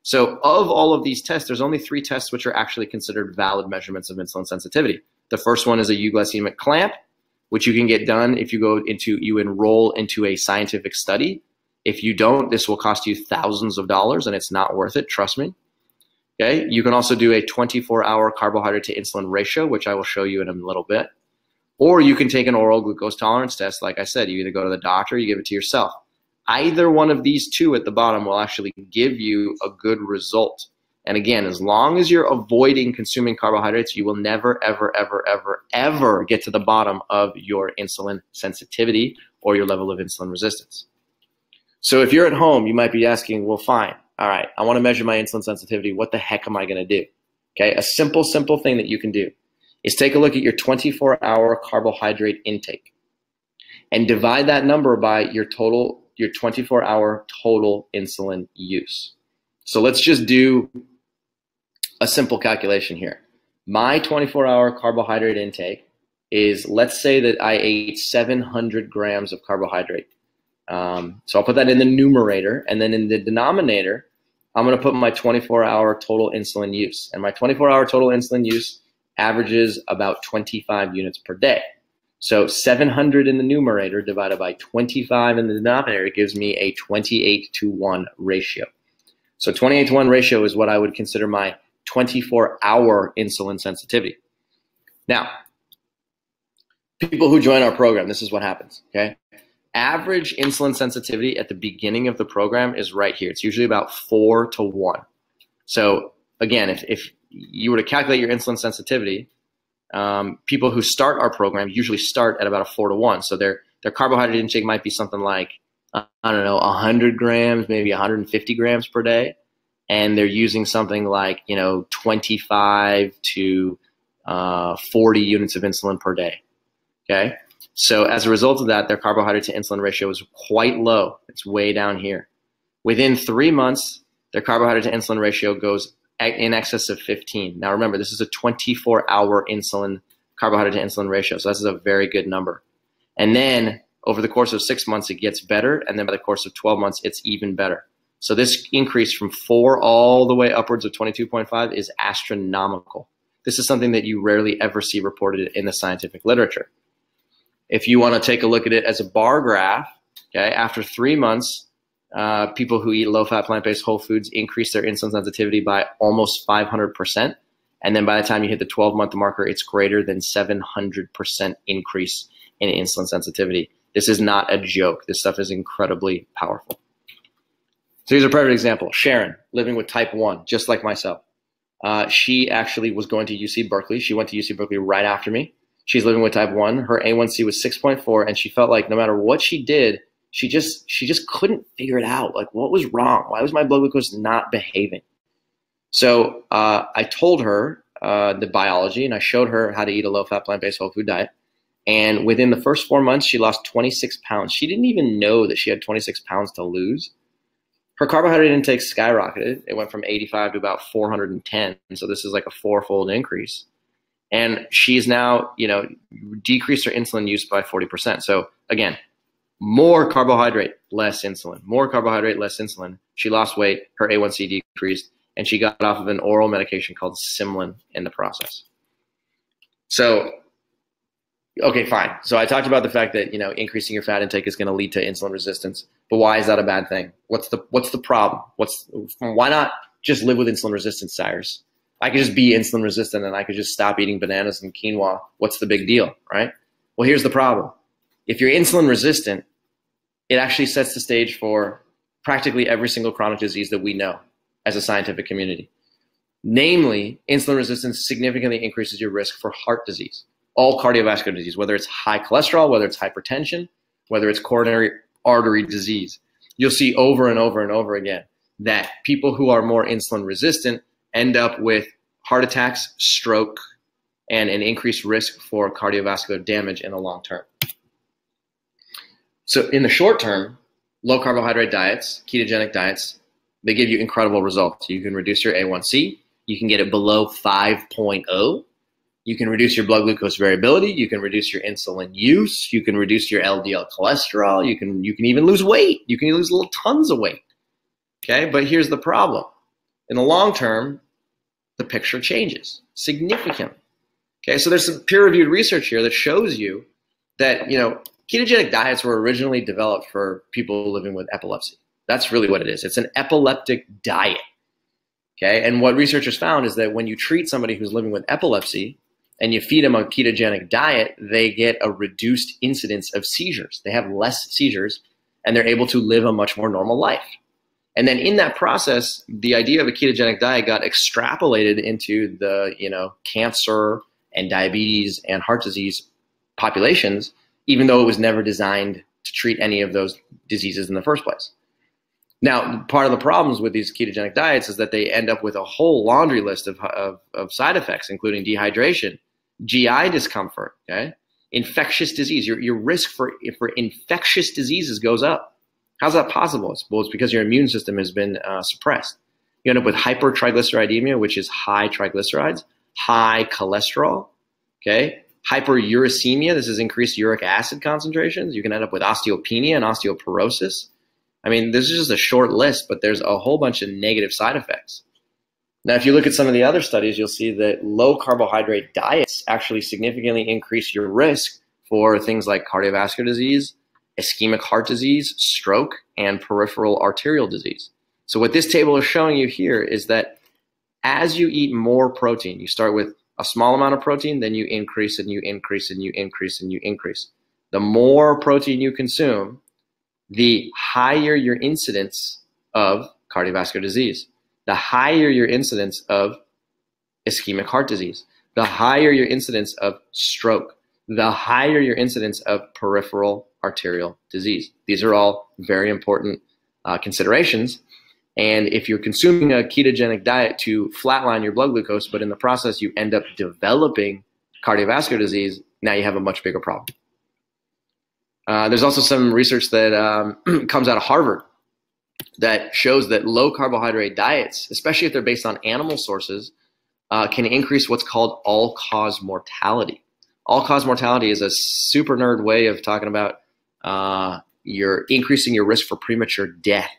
So of all of these tests, there's only 3 tests which are actually considered valid measurements of insulin sensitivity. The first one is a euglycemic clamp, which you can get done if you enroll into a scientific study. If you don't, this will cost you thousands of dollars, and it's not worth it, trust me. Okay, you can also do a 24-hour carbohydrate to insulin ratio, which I will show you in a little bit. Or you can take an oral glucose tolerance test. Like I said, you either go to the doctor or you give it to yourself. Either one of these 2 at the bottom will actually give you a good result. And again, as long as you're avoiding consuming carbohydrates, you will never, ever, ever, ever, ever get to the bottom of your insulin sensitivity or your level of insulin resistance. So if you're at home, you might be asking, well, fine. All right, I want to measure my insulin sensitivity. What the heck am I going to do? Okay, a simple thing that you can do is take a look at your 24-hour carbohydrate intake and divide that number by your 24-hour total insulin use. So let's just do a simple calculation here. My 24-hour carbohydrate intake is, let's say that I ate 700 grams of carbohydrate. So I'll put that in the numerator, and then in the denominator, I'm going to put my 24-hour total insulin use. And my 24-hour total insulin use averages about 25 units per day. So 700 in the numerator divided by 25 in the denominator gives me a 28-to-1 ratio. So 28-to-1 ratio is what I would consider my 24-hour insulin sensitivity. Now, people who join our program, this is what happens, okay? Average insulin sensitivity at the beginning of the program is right here. It's usually about 4-to-1. So again, if you were to calculate your insulin sensitivity, people who start our program usually start at about a 4-to-1. So their carbohydrate intake might be something like, I don't know, 100 grams, maybe 150 grams per day. And they're using something like, 25 to 40 units of insulin per day, okay? So as a result of that, their carbohydrate to insulin ratio is quite low. It's way down here. Within 3 months, their carbohydrate to insulin ratio goes in excess of 15. Now remember, this is a 24-hour carbohydrate to insulin ratio. So this is a very good number. And then over the course of 6 months, it gets better. And then by the course of 12 months, it's even better. So this increase from 4 all the way upwards of 22.5 is astronomical. This is something that you rarely ever see reported in the scientific literature. If you want to take a look at it as a bar graph, okay, after 3 months, people who eat low-fat, plant-based whole foods increase their insulin sensitivity by almost 500%. And then by the time you hit the 12-month marker, it's greater than 700% increase in insulin sensitivity. This is not a joke. This stuff is incredibly powerful. So here's a perfect example. Sharon, living with type 1, just like myself. She actually was going to UC Berkeley. She went to UC Berkeley right after me. She's living with type 1. Her A1C was 6.4, and she felt like no matter what she did, she just couldn't figure it out. Like, what was wrong? Why was my blood glucose not behaving? So I told her the biology, and I showed her how to eat a low-fat, plant-based whole food diet. And within the first 4 months, she lost 26 pounds. She didn't even know that she had 26 pounds to lose. Her carbohydrate intake skyrocketed. It went from 85 to about 410. So this is like a 4-fold increase. And she's now, decreased her insulin use by 40%. So again, more carbohydrate, less insulin. More carbohydrate, less insulin. She lost weight. Her A1C decreased. And she got off of an oral medication called Insulin in the process. So, okay, fine. So I talked about the fact that, increasing your fat intake is going to lead to insulin resistance. But why is that a bad thing? What's the problem? Why not just live with insulin resistance, Cyrus? I could just be insulin resistant and I could just stop eating bananas and quinoa. What's the big deal, right? Well, here's the problem. If you're insulin resistant, it actually sets the stage for practically every single chronic disease that we know as a scientific community. Namely, insulin resistance significantly increases your risk for heart disease, all cardiovascular disease, whether it's high cholesterol, whether it's hypertension, whether it's coronary artery disease. You'll see over and over and over again that people who are more insulin resistant end up with heart attacks, stroke, and an increased risk for cardiovascular damage in the long term. So in the short term, low carbohydrate diets, ketogenic diets, they give you incredible results. You can reduce your A1C. You can get it below 5.0. You can reduce your blood glucose variability. You can reduce your insulin use. You can reduce your LDL cholesterol. You can even lose weight. You can lose little tons of weight. Okay, but here's the problem. In the long term, the picture changes significantly. Okay, so there's some peer-reviewed research here that shows you that, ketogenic diets were originally developed for people living with epilepsy. That's really what it is. It's an epileptic diet. Okay, and what researchers found is that when you treat somebody who's living with epilepsy and you feed them a ketogenic diet, they get a reduced incidence of seizures. They have less seizures and they're able to live a much more normal life. And then in that process, the idea of a ketogenic diet got extrapolated into the, cancer and diabetes and heart disease populations, even though it was never designed to treat any of those diseases in the first place. Now, part of the problems with these ketogenic diets is that they end up with a whole laundry list of side effects, including dehydration, GI discomfort, okay? Infectious disease. Your risk for infectious diseases goes up. How's that possible? Well, it's because your immune system has been suppressed. You end up with hypertriglyceridemia, which is high triglycerides, high cholesterol, okay? Hyperuricemia, this is increased uric acid concentrations. You can end up with osteopenia and osteoporosis. I mean, this is just a short list, but there's a whole bunch of negative side effects. Now, if you look at some of the other studies, you'll see that low carbohydrate diets actually significantly increase your risk for things like cardiovascular disease, ischemic heart disease, stroke, and peripheral arterial disease. So what this table is showing you here is that as you eat more protein, you start with a small amount of protein, then you increase and you increase and you increase and you increase. The more protein you consume, the higher your incidence of cardiovascular disease, the higher your incidence of ischemic heart disease, the higher your incidence of stroke, the higher your incidence of peripheral arterial disease. These are all very important considerations. And if you're consuming a ketogenic diet to flatline your blood glucose, but in the process you end up developing cardiovascular disease, now you have a much bigger problem. There's also some research that comes out of Harvard that shows that low carbohydrate diets, especially if they're based on animal sources, can increase what's called all-cause mortality. All-cause mortality is a super nerd way of talking about you're increasing your risk for premature death.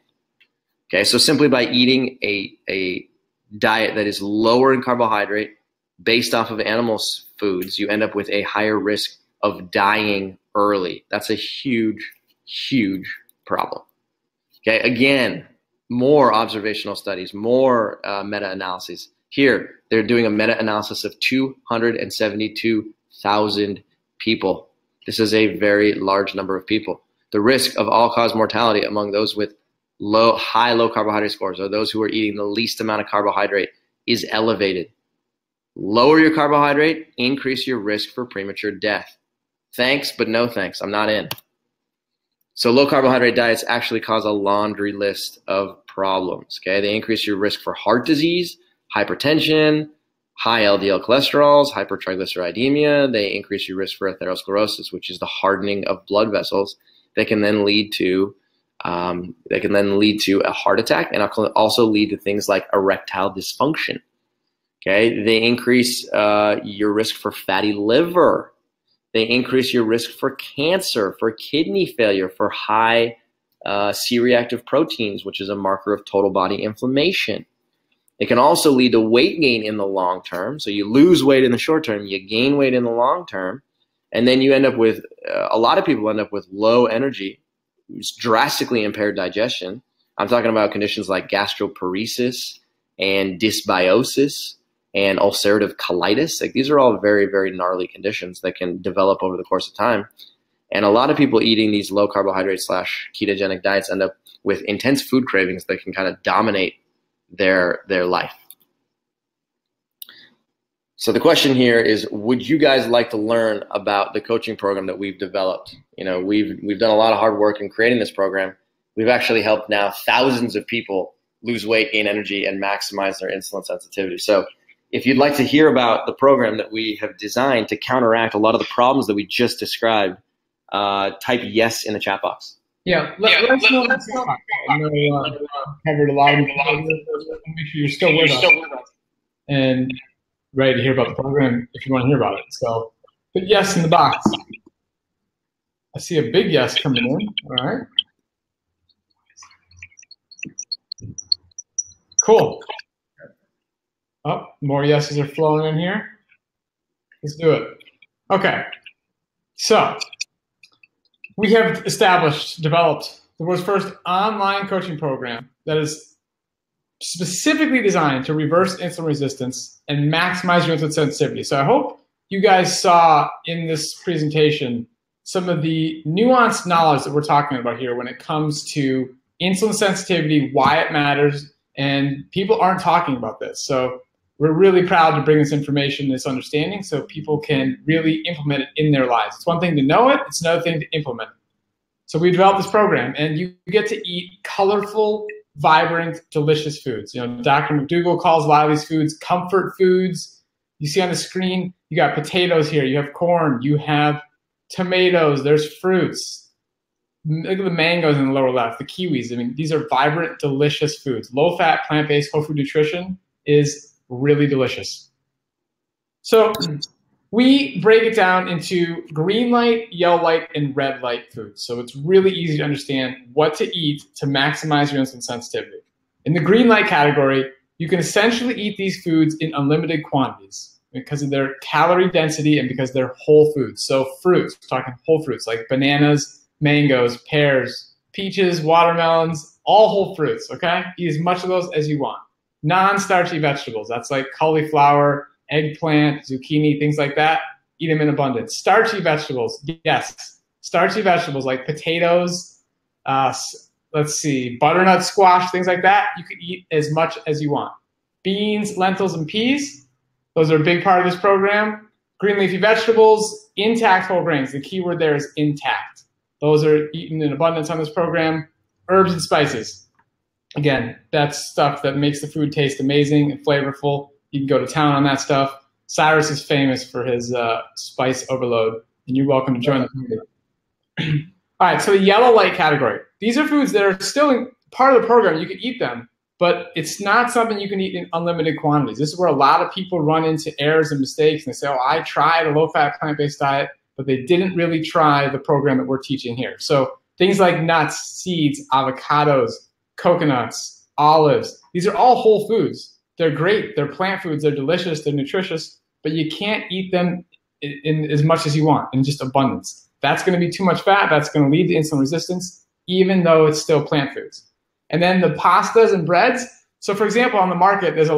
Okay, so simply by eating a diet that is lower in carbohydrate based off of animal foods, you end up with a higher risk of dying early. That's a huge, huge problem. Okay, again, more observational studies, more meta-analyses. Here, they're doing a meta-analysis of 272,000 people. This is a very large number of people. The risk of all-cause mortality among those with high low carbohydrate scores, or those who are eating the least amount of carbohydrate, is elevated. Lower your carbohydrate, increase your risk for premature death. Thanks, but no thanks. I'm not in. So low carbohydrate diets actually cause a laundry list of problems. Okay, they increase your risk for heart disease, hypertension, high LDL cholesterols, hypertriglyceridemia. They increase your risk for atherosclerosis, which is the hardening of blood vessels that can then lead to a heart attack, and also lead to things like erectile dysfunction. Okay, they increase your risk for fatty liver. They increase your risk for cancer, for kidney failure, for high C-reactive proteins, which is a marker of total body inflammation. It can also lead to weight gain in the long term. So you lose weight in the short term, you gain weight in the long term, and then you end up with, a lot of people end up with low energy, drastically impaired digestion. I'm talking about conditions like gastroparesis and dysbiosis and ulcerative colitis. Like, these are all very, very gnarly conditions that can develop over the course of time. And a lot of people eating these low carbohydrate / ketogenic diets end up with intense food cravings that can kind of dominate their life. So the question here is, would you guys like to learn about the coaching program that we've developed? You know, we've done a lot of hard work in creating this program. We've actually helped now thousands of people lose weight, gain energy, and maximize their insulin sensitivity. So if you'd like to hear about the program that we have designed to counteract a lot of the problems that we just described, type yes in the chat box. Yeah, let's know. I know covered a lot of it. Make sure you're still with us and ready to hear about the program if you want to hear about it. So put yes in the box. I see a big yes coming in. All right. Cool. Oh, more yeses are flowing in here. Let's do it. Okay. So we have developed the world's first online coaching program that is specifically designed to reverse insulin resistance and maximize your insulin sensitivity. So I hope you guys saw in this presentation some of the nuanced knowledge that we're talking about here when it comes to insulin sensitivity, why it matters, and people aren't talking about this. So we're really proud to bring this information, this understanding, so people can really implement it in their lives. It's one thing to know it, it's another thing to implement it. So we developed this program, and you get to eat colorful, vibrant, delicious foods. You know, Dr. McDougall calls a lot of these foods comfort foods. You see on the screen, you got potatoes here, you have corn, you have tomatoes, there's fruits. Look at the mangoes in the lower left, the kiwis. I mean, these are vibrant, delicious foods. Low-fat, plant-based, whole food nutrition is really delicious. So we break it down into green light, yellow light, and red light foods. So it's really easy to understand what to eat to maximize your insulin sensitivity. In the green light category, you can essentially eat these foods in unlimited quantities because of their calorie density and because they're whole foods. So fruits, we're talking whole fruits like bananas, mangoes, pears, peaches, watermelons, all whole fruits, okay? Eat as much of those as you want. Non-starchy vegetables, that's like cauliflower, eggplant, zucchini, things like that, eat them in abundance. Starchy vegetables, yes. Starchy vegetables like potatoes, let's see, butternut squash, things like that, you can eat as much as you want. Beans, lentils, and peas, those are a big part of this program. Green leafy vegetables, intact whole grains. The key word there is intact. Those are eaten in abundance on this program. Herbs and spices. Again, that's stuff that makes the food taste amazing and flavorful. You can go to town on that stuff. Cyrus is famous for his spice overload, and you're welcome to join the community. All right, so the yellow light category. These are foods that are still part of the program. You can eat them, but it's not something you can eat in unlimited quantities. This is where a lot of people run into errors and mistakes, and they say, oh, I tried a low-fat plant-based diet, but they didn't really try the program that we're teaching here. So things like nuts, seeds, avocados, coconuts, olives, these are all whole foods. They're great. They're plant foods. They're delicious. They're nutritious, but you can't eat them in as much as you want, in just abundance. That's going to be too much fat. That's going to lead to insulin resistance, even though it's still plant foods. And then the pastas and breads. So for example, on the market, there's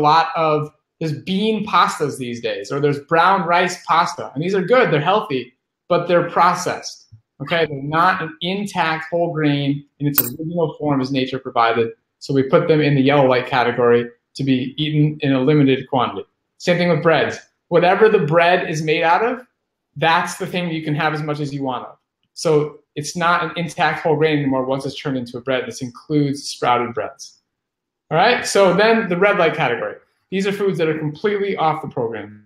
bean pastas these days, or there's brown rice pasta. And these are good. They're healthy, but they're processed. Okay, they're not an intact whole grain in its original form as nature provided. So we put them in the yellow light category to be eaten in a limited quantity. Same thing with breads. Whatever the bread is made out of, that's the thing you can have as much as you want of. So it's not an intact whole grain anymore once it's turned into a bread. This includes sprouted breads. All right, so then the red light category. these are foods that are completely off the program.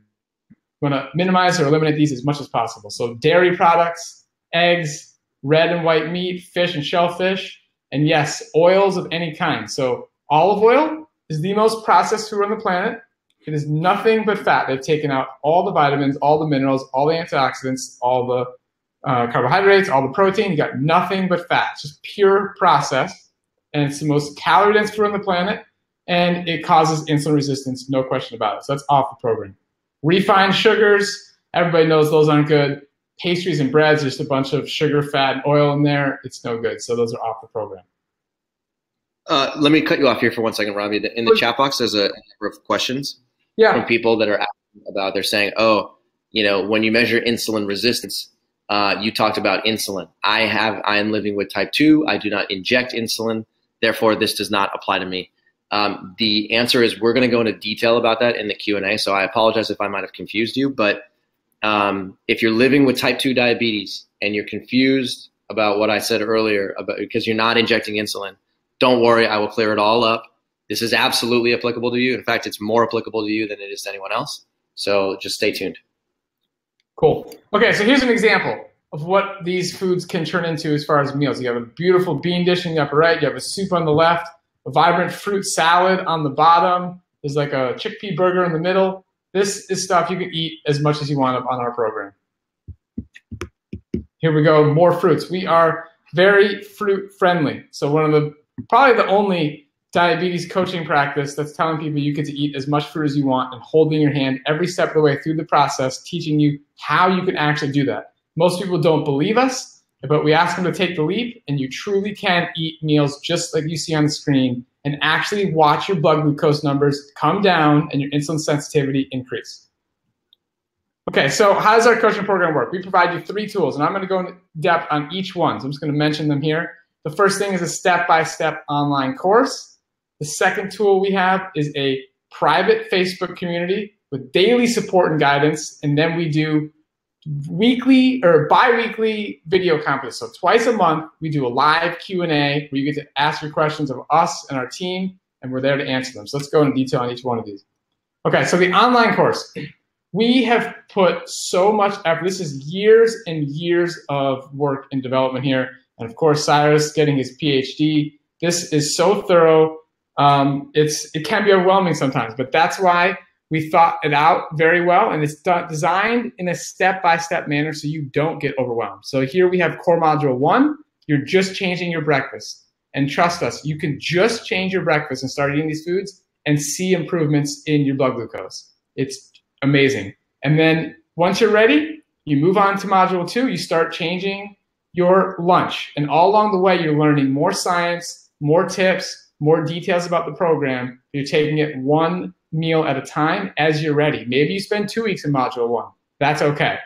We want to minimize or eliminate these as much as possible. So dairy products, eggs, red and white meat, fish and shellfish, and yes, oils of any kind. So olive oil is the most processed food on the planet. It is nothing but fat. They've taken out all the vitamins, all the minerals, all the antioxidants, all the carbohydrates, all the protein. You got nothing but fat. It's just pure processed. And it's the most calorie-dense food on the planet. And it causes insulin resistance, no question about it. So that's off the program. Refined sugars, everybody knows those aren't good. Pastries and breads, just a bunch of sugar, fat, and oil in there. It's no good. So those are off the program. Let me cut you off here for 1 second, Robbie. In the chat box, there's a number of questions from people that are asking about, they're saying, oh, you know, when you measure insulin resistance, you talked about insulin. I am living with type 2. I do not inject insulin. Therefore, this does not apply to me. The answer is we're going to go into detail about that in the Q&A. So I apologize if I might have confused you. But if you're living with type 2 diabetes and you're confused about what I said earlier about because you're not injecting insulin, don't worry. I will clear it all up. This is absolutely applicable to you. In fact, it's more applicable to you than it is to anyone else. So just stay tuned. Cool. Okay, so here's an example of what these foods can turn into as far as meals. You have a beautiful bean dish in the upper right. You have a soup on the left, a vibrant fruit salad on the bottom. There's like a chickpea burger in the middle. This is stuff you can eat as much as you want on our program. Here we go, more fruits. We are very fruit friendly. So probably the only diabetes coaching practice that's telling people you get to eat as much fruit as you want and holding your hand every step of the way through the process, teaching you how you can actually do that. Most people don't believe us, but we ask them to take the leap, and you truly can eat meals just like you see on the screen and actually watch your blood glucose numbers come down and your insulin sensitivity increase. Okay, so how does our coaching program work? We provide you 3 tools, and I'm going to go in depth on each one. So I'm just going to mention them here. The first thing is a step-by-step online course. The second tool we have is a private Facebook community with daily support and guidance, and then we do weekly or bi-weekly video conferences. So twice a month, we do a live Q&A where you get to ask your questions of us and our team, and we're there to answer them. So let's go into detail on each one of these. Okay, so the online course. We have put so much effort. This is years and years of work and development here. And of course, Cyrus getting his PhD. This is so thorough. It can be overwhelming sometimes, but that's why we thought it out very well, and it's designed in a step-by-step manner so you don't get overwhelmed. So here we have core module 1. You're just changing your breakfast. And trust us, you can just change your breakfast and start eating these foods and see improvements in your blood glucose. It's amazing. And then once you're ready, you move on to module 2. You start changing your lunch. And all along the way, you're learning more science, more tips, more details about the program. You're taking it one meal at a time as you're ready. Maybe you spend 2 weeks in module 1. That's okay.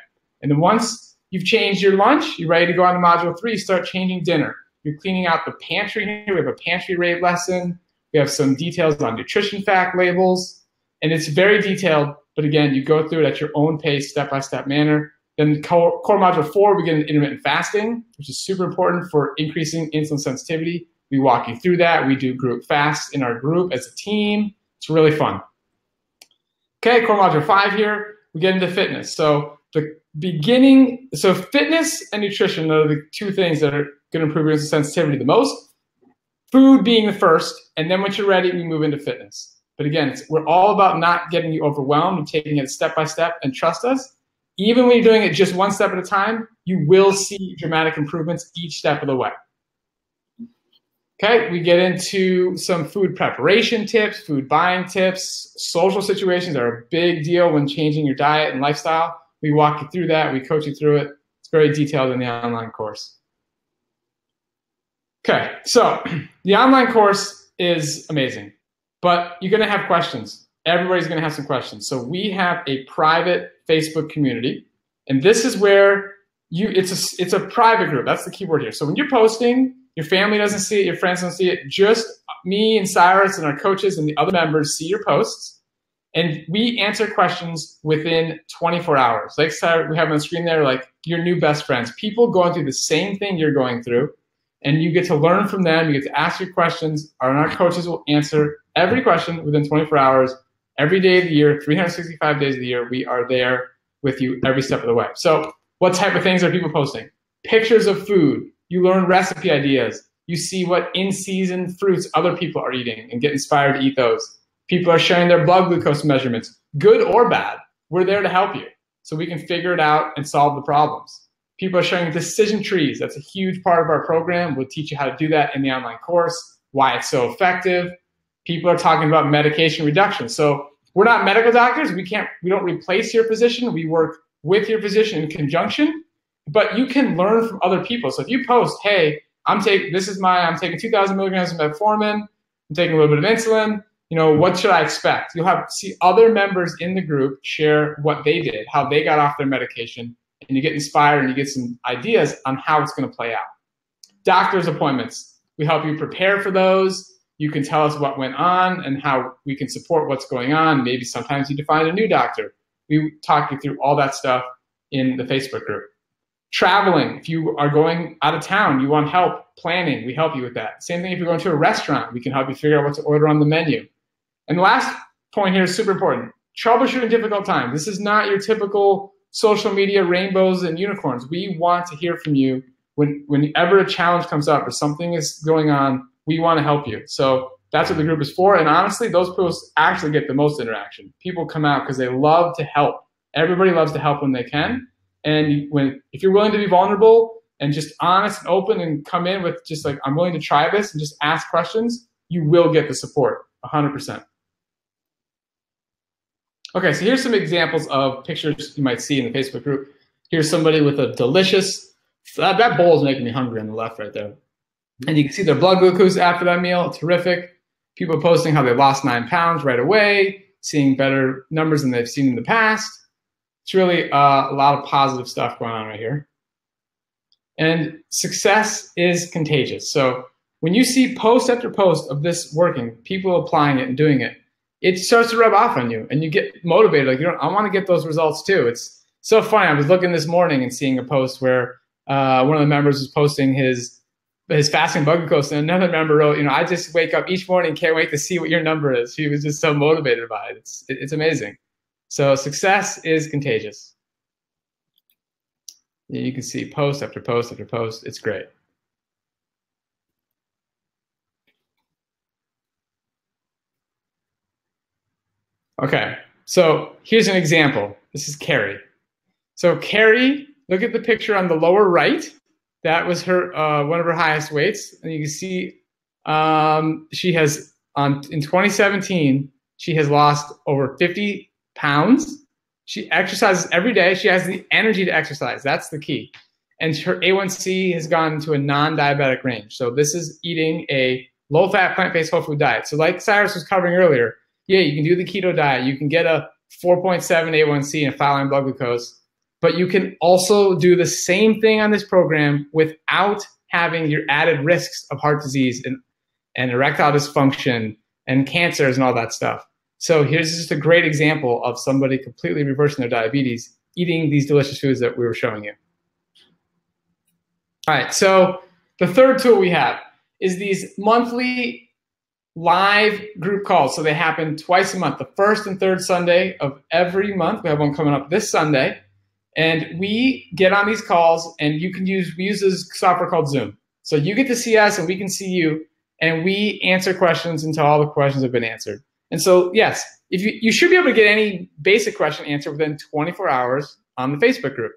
And then once you've changed your lunch, you're ready to go on to module 3, start changing dinner. You're cleaning out the pantry here. We have a pantry raid lesson. We have some details on nutrition fact labels. And it's very detailed, but again, you go through it at your own pace, step-by-step manner. Then core module 4, we get into intermittent fasting, which is super important for increasing insulin sensitivity. We walk you through that. We do group fasts in our group as a team. It's really fun. Okay, core module 5 here, we get into fitness. So fitness and nutrition are the 2 things that are going to improve your insulin sensitivity the most. Food being the first, and then once you're ready, we move into fitness. But again, we're all about not getting you overwhelmed and taking it step by step, and trust us, even when you're doing it just one step at a time, you will see dramatic improvements each step of the way. Okay, we get into some food preparation tips, food buying tips. Social situations are a big deal when changing your diet and lifestyle. We walk you through that. We coach you through it. It's very detailed in the online course. Okay, so the online course is amazing, but you're going to have questions. Everybody's going to have some questions. So we have a private Facebook community, and this is where it's a private group. That's the key word here. So when you're posting, your family doesn't see it, your friends don't see it, just me and Cyrus and our coaches and the other members see your posts, and we answer questions within 24 hours. Like Cyrus, we have on the screen there, like your new best friends, people going through the same thing you're going through, and you get to learn from them, you get to ask your questions, and our coaches will answer every question within 24 hours. Every day of the year, 365 days of the year, we are there with you every step of the way. So what type of things are people posting? Pictures of food. You learn recipe ideas. You see what in-season fruits other people are eating and get inspired to eat those. People are sharing their blood glucose measurements, good or bad. We're there to help you so we can figure it out and solve the problems. People are sharing decision trees. That's a huge part of our program. We'll teach you how to do that in the online course, why it's so effective. People are talking about medication reduction. So we're not medical doctors. We don't replace your physician. We work with your physician in conjunction, but you can learn from other people. So if you post, hey, I'm taking 2,000 milligrams of metformin. I'm taking a little bit of insulin. What should I expect? You'll see other members in the group share what they did, how they got off their medication, and you get inspired and you get some ideas on how it's going to play out. Doctor's appointments. We help you prepare for those. You can tell us what went on and how we can support what's going on. Maybe sometimes you find a new doctor. We talk you through all that stuff in the Facebook group. Traveling, if you are going out of town, you want help planning, we help you with that. Same thing if you're going to a restaurant, we can help you figure out what to order on the menu. And the last point here is super important. Troubleshooting difficult times. This is not your typical social media rainbows and unicorns. We want to hear from you whenever a challenge comes up or something is going on, we want to help you. So that's what the group is for. And honestly, those posts actually get the most interaction. People come out because they love to help. Everybody loves to help when they can. And if you're willing to be vulnerable and just honest and open and come in with just like, I'm willing to try this and just ask questions, you will get the support, 100%. Okay, so here's some examples of pictures you might see in the Facebook group. Here's somebody with a delicious, that bowl is making me hungry on the left right there. And you can see their blood glucose after that meal, terrific. People posting how they lost 9 pounds right away, seeing better numbers than they've seen in the past. It's really a lot of positive stuff going on right here. And success is contagious. So when you see post after post of this working, people applying it and doing it, it starts to rub off on you and you get motivated. Like, I want to get those results too. It's so funny. I was looking this morning and seeing a post where one of the members was posting his fasting blood glucose, and another member wrote, I just wake up each morning, can't wait to see what your number is. She was just so motivated by it. It's amazing. So success is contagious. You can see post after post after post. It's great. Okay, so here's an example. This is Carrie. So Carrie, look at the picture on the lower right. That was her one of her highest weights, and you can see she has in 2017 she has lost over 50 pounds. She exercises every day. She has the energy to exercise. That's the key. And her A1C has gone into a non-diabetic range. So this is eating a low-fat, plant-based whole food diet. So like Cyrus was covering earlier, yeah, you can do the keto diet. You can get a 4.7 A1C and a fat-line blood glucose. But you can also do the same thing on this program without having your added risks of heart disease and erectile dysfunction and cancers and all that stuff. So here's just a great example of somebody completely reversing their diabetes, eating these delicious foods that we were showing you. All right, so the third tool we have is these monthly live group calls. So they happen twice a month, the first and third Sunday of every month. We have one coming up this Sunday. And we get on these calls, and we use this software called Zoom. So you get to see us, and we can see you, and we answer questions until all the questions have been answered. And so, yes, if you should be able to get any basic question answered within 24 hours on the Facebook group.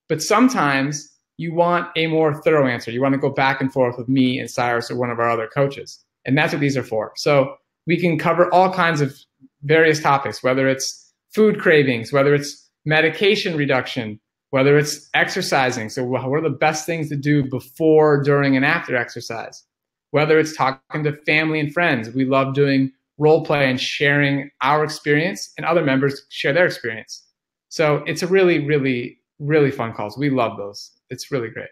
But sometimes you want a more thorough answer. You want to go back and forth with me and Cyrus or one of our other coaches. And that's what these are for. So we can cover all kinds of various topics, whether it's food cravings, whether it's medication reduction, whether it's exercising. So what are the best things to do before, during, and after exercise? Whether it's talking to family and friends. We love doing role play and sharing our experience, and other members share their experience. So it's a really, really, really fun calls. We love those. It's really great.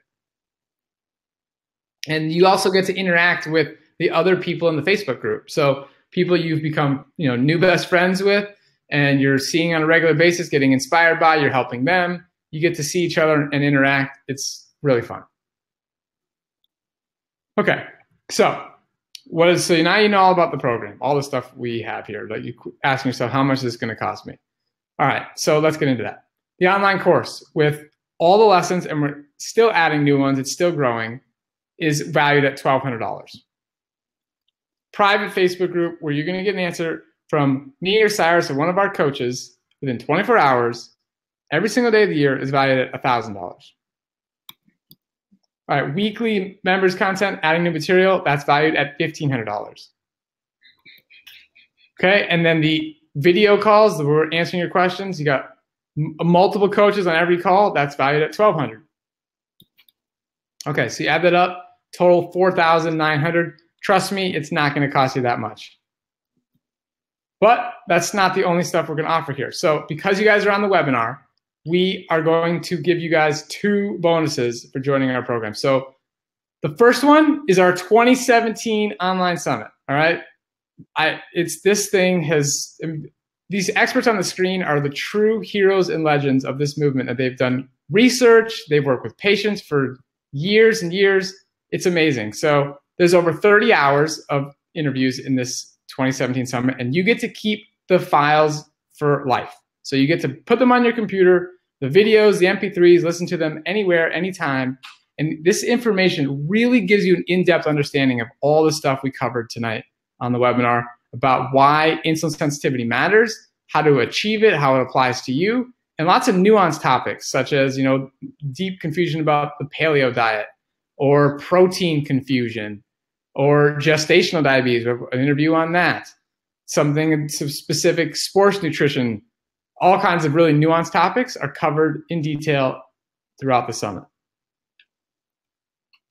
And you also get to interact with the other people in the Facebook group. So people you've become, new best friends with, and you're seeing on a regular basis, getting inspired by, you're helping them. You get to see each other and interact. It's really fun. Okay, so So now you know all about the program, all the stuff we have here. Like you asking yourself, how much is this going to cost me? All right, so let's get into that. The online course with all the lessons, and we're still adding new ones, it's still growing, is valued at $1,200. Private Facebook group where you're going to get an answer from me or Cyrus or one of our coaches within 24 hours every single day of the year is valued at $1,000. All right, weekly members content, adding new material, that's valued at $1,500. Okay, and then the video calls where we're answering your questions, you got multiple coaches on every call, that's valued at $1,200. Okay, so you add that up, total $4,900. Trust me, it's not going to cost you that much. But that's not the only stuff we're going to offer here. So because you guys are on the webinar, we are going to give you guys 2 bonuses for joining our program. So the first one is our 2017 online summit. All right. These experts on the screen are the true heroes and legends of this movement. And they've done research. They've worked with patients for years and years. It's amazing. So there's over 30 hours of interviews in this 2017 summit, and you get to keep the files for life. So you get to put them on your computer, the videos, the MP3s, listen to them anywhere, anytime. And this information really gives you an in-depth understanding of all the stuff we covered tonight on the webinar about why insulin sensitivity matters, how to achieve it, how it applies to you, and lots of nuanced topics such as, deep confusion about the paleo diet or protein confusion or gestational diabetes. We have an interview on that. Some specific sports nutrition, all kinds of really nuanced topics are covered in detail throughout the summit.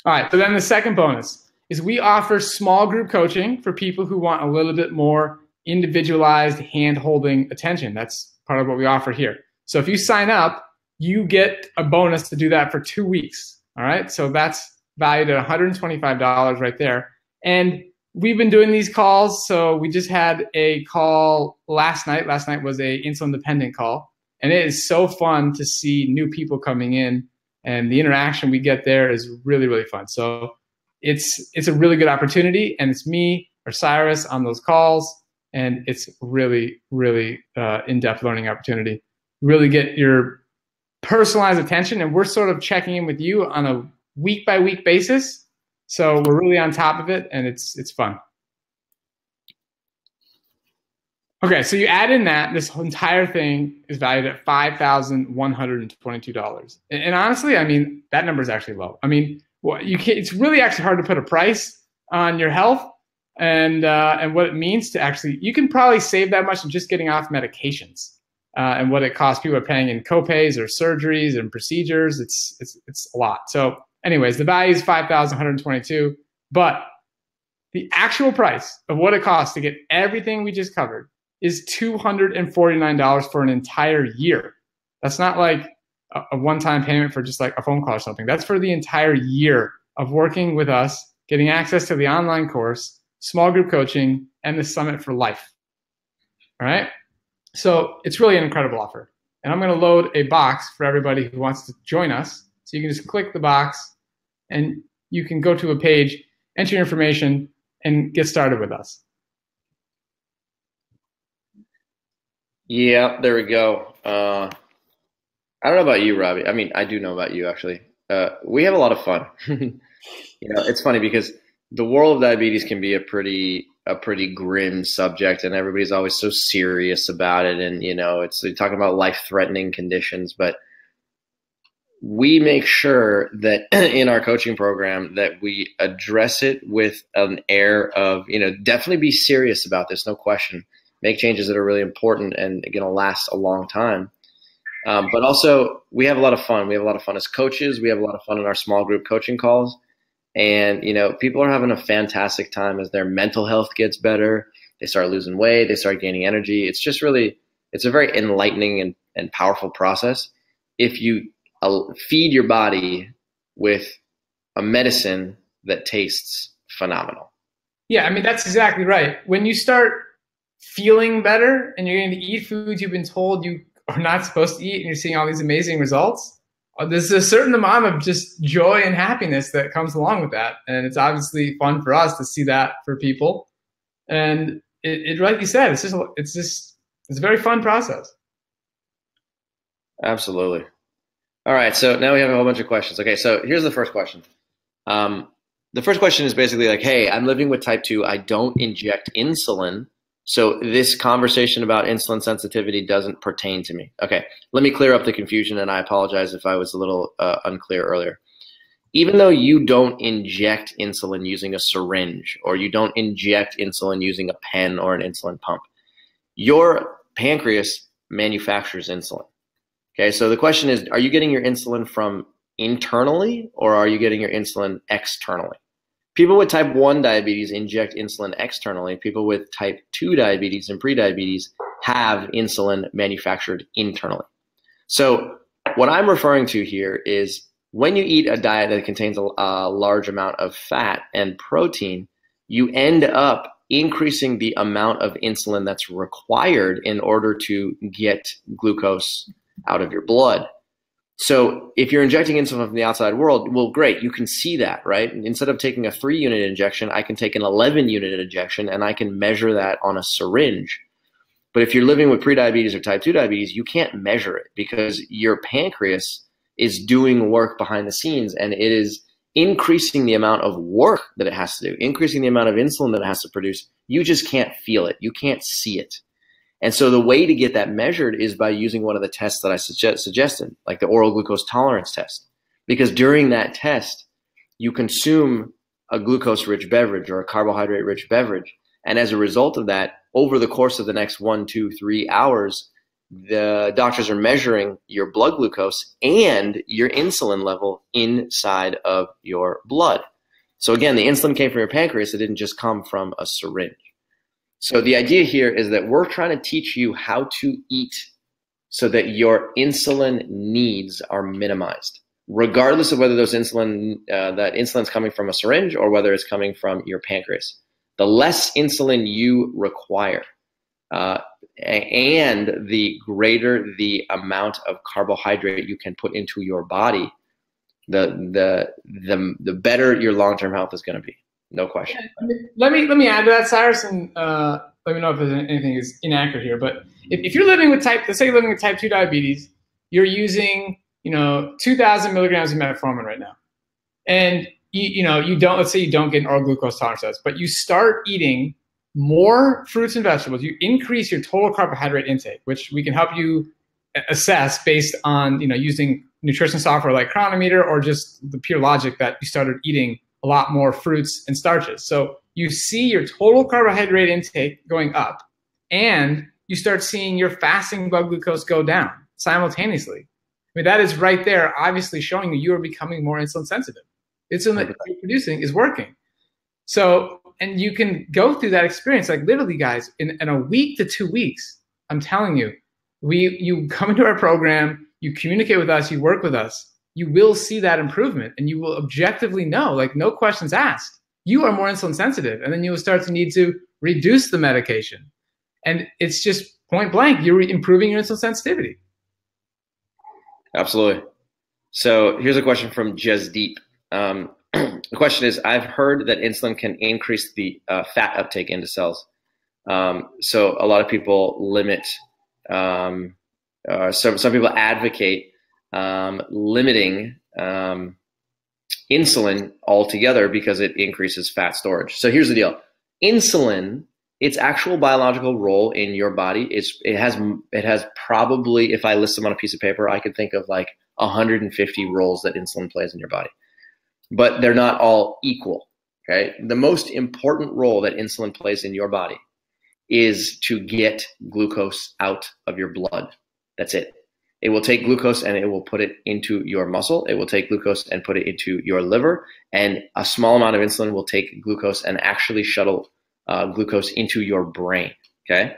All right, so then the second bonus is we offer small group coaching for people who want a little bit more individualized hand-holding attention. That's part of what we offer here. So if you sign up, you get a bonus to do that for 2 weeks. All right, so that's valued at $125 right there. And we've been doing these calls. So we just had a call last night. Last night was a insulin dependent call. And it is so fun to see new people coming in, and the interaction we get there is really, really fun. So it's a really good opportunity, and it's me or Cyrus on those calls. And it's really, really in-depth learning opportunity. Really get your personalized attention, and we're sort of checking in with you on a week-by-week basis. So we're really on top of it, and it's fun. Okay, so you add in that, this entire thing is valued at $5,122. And honestly, I mean, that number is actually low. I mean, it's really actually hard to put a price on your health and what it means to actually, you can probably save that much in just getting off medications and what it costs. People are paying in copays or surgeries and procedures. It's a lot. So anyways, the value is $5,122, but the actual price of what it costs to get everything we just covered is $249 for an entire year. That's not like a one-time payment for just like a phone call or something. That's for the entire year of working with us, getting access to the online course, small group coaching, and the summit for life. All right? So it's really an incredible offer. And I'm going to load a box for everybody who wants to join us. So you can just click the box and you can go to a page, enter your information, and get started with us. Yeah, there we go. I don't know about you, Robbie. I mean, I do know about you, actually. We have a lot of fun. It's funny because the world of diabetes can be a pretty grim subject, and everybody's always so serious about it. And, they're talking about life-threatening conditions, but we make sure that in our coaching program that we address it with an air of, definitely be serious about this, no question. Make changes that are really important and going to last a long time. But also, we have a lot of fun. We have a lot of fun as coaches. We have a lot of fun in our small group coaching calls. And, people are having a fantastic time as their mental health gets better. They start losing weight. They start gaining energy. It's just really, it's a very enlightening and powerful process. If you feed your body with a medicine that tastes phenomenal. Yeah, I mean, that's exactly right. When you start feeling better and you're going to eat foods you've been told you are not supposed to eat and you're seeing all these amazing results, there's a certain amount of just joy and happiness that comes along with that. And it's obviously fun for us to see that for people. And it like you said, it's a very fun process. Absolutely. All right. So now we have a whole bunch of questions. Okay. So here's the first question. The first question is basically like, hey, I'm living with type 2. I don't inject insulin. So this conversation about insulin sensitivity doesn't pertain to me. Okay. Let me clear up the confusion, and I apologize if I was a little unclear earlier. Even though you don't inject insulin using a syringe, or you don't inject insulin using a pen or an insulin pump, your pancreas manufactures insulin. Okay, so the question is, are you getting your insulin from internally, or are you getting your insulin externally? People with type 1 diabetes inject insulin externally. People with type 2 diabetes and prediabetes have insulin manufactured internally. So what I'm referring to here is when you eat a diet that contains a large amount of fat and protein, you end up increasing the amount of insulin that's required in order to get glucose out of your blood. So if you're injecting insulin from the outside world, well, great, you can see that, right? Instead of taking a 3-unit injection, I can take an 11-unit injection, and I can measure that on a syringe. But if you're living with prediabetes or type 2 diabetes, you can't measure it because your pancreas is doing work behind the scenes, and it is increasing the amount of work that it has to do, increasing the amount of insulin that it has to produce. You just can't feel it. You can't see it. And so the way to get that measured is by using one of the tests that I suggested, like the oral glucose tolerance test. Because during that test, you consume a glucose-rich beverage or a carbohydrate-rich beverage. And as a result of that, over the course of the next 1, 2, 3 hours, the doctors are measuring your blood glucose and your insulin level inside of your blood. So again, the insulin came from your pancreas. It didn't just come from a syringe. So the idea here is that we're trying to teach you how to eat so that your insulin needs are minimized, regardless of whether those that insulin's coming from a syringe or whether it's coming from your pancreas. The less insulin you require, and the greater the amount of carbohydrate you can put into your body, the better your long-term health is going to be. No question. Yeah, let me add to that, Cyrus, and let me know if there's anything is inaccurate here. But if you're living with let's say you're living with type 2 diabetes, you're using 2,000 milligrams of metformin right now, and let's say you don't get an oral glucose tolerance test, but you start eating more fruits and vegetables, you increase your total carbohydrate intake, which we can help you assess based on using nutrition software like Chronometer, or just the pure logic that you started eating a lot more fruits and starches. So you see your total carbohydrate intake going up, and you start seeing your fasting blood glucose go down simultaneously. I mean, that is right there, obviously showing you are becoming more insulin sensitive. Insulin that you're producing is working. So, and you can go through that experience, like literally, guys, in a week to 2 weeks. I'm telling you, you come into our program, you communicate with us, you work with us, you will see that improvement, and you will objectively know, like no questions asked, you are more insulin sensitive, and then you will start to need to reduce the medication. And it's just point blank, you're improving your insulin sensitivity. Absolutely. So here's a question from Jasdeep. The question is, I've heard that insulin can increase the fat uptake into cells. So a lot of people limit, some people advocate limiting insulin altogether because it increases fat storage. So here's the deal. Insulin, its actual biological role in your body it has probably, if I list them on a piece of paper, I could think of like 150 roles that insulin plays in your body. But they're not all equal, okay? The most important role that insulin plays in your body is to get glucose out of your blood. That's it. It will take glucose and it will put it into your muscle. It will take glucose and put it into your liver. And a small amount of insulin will take glucose and actually shuttle glucose into your brain, okay?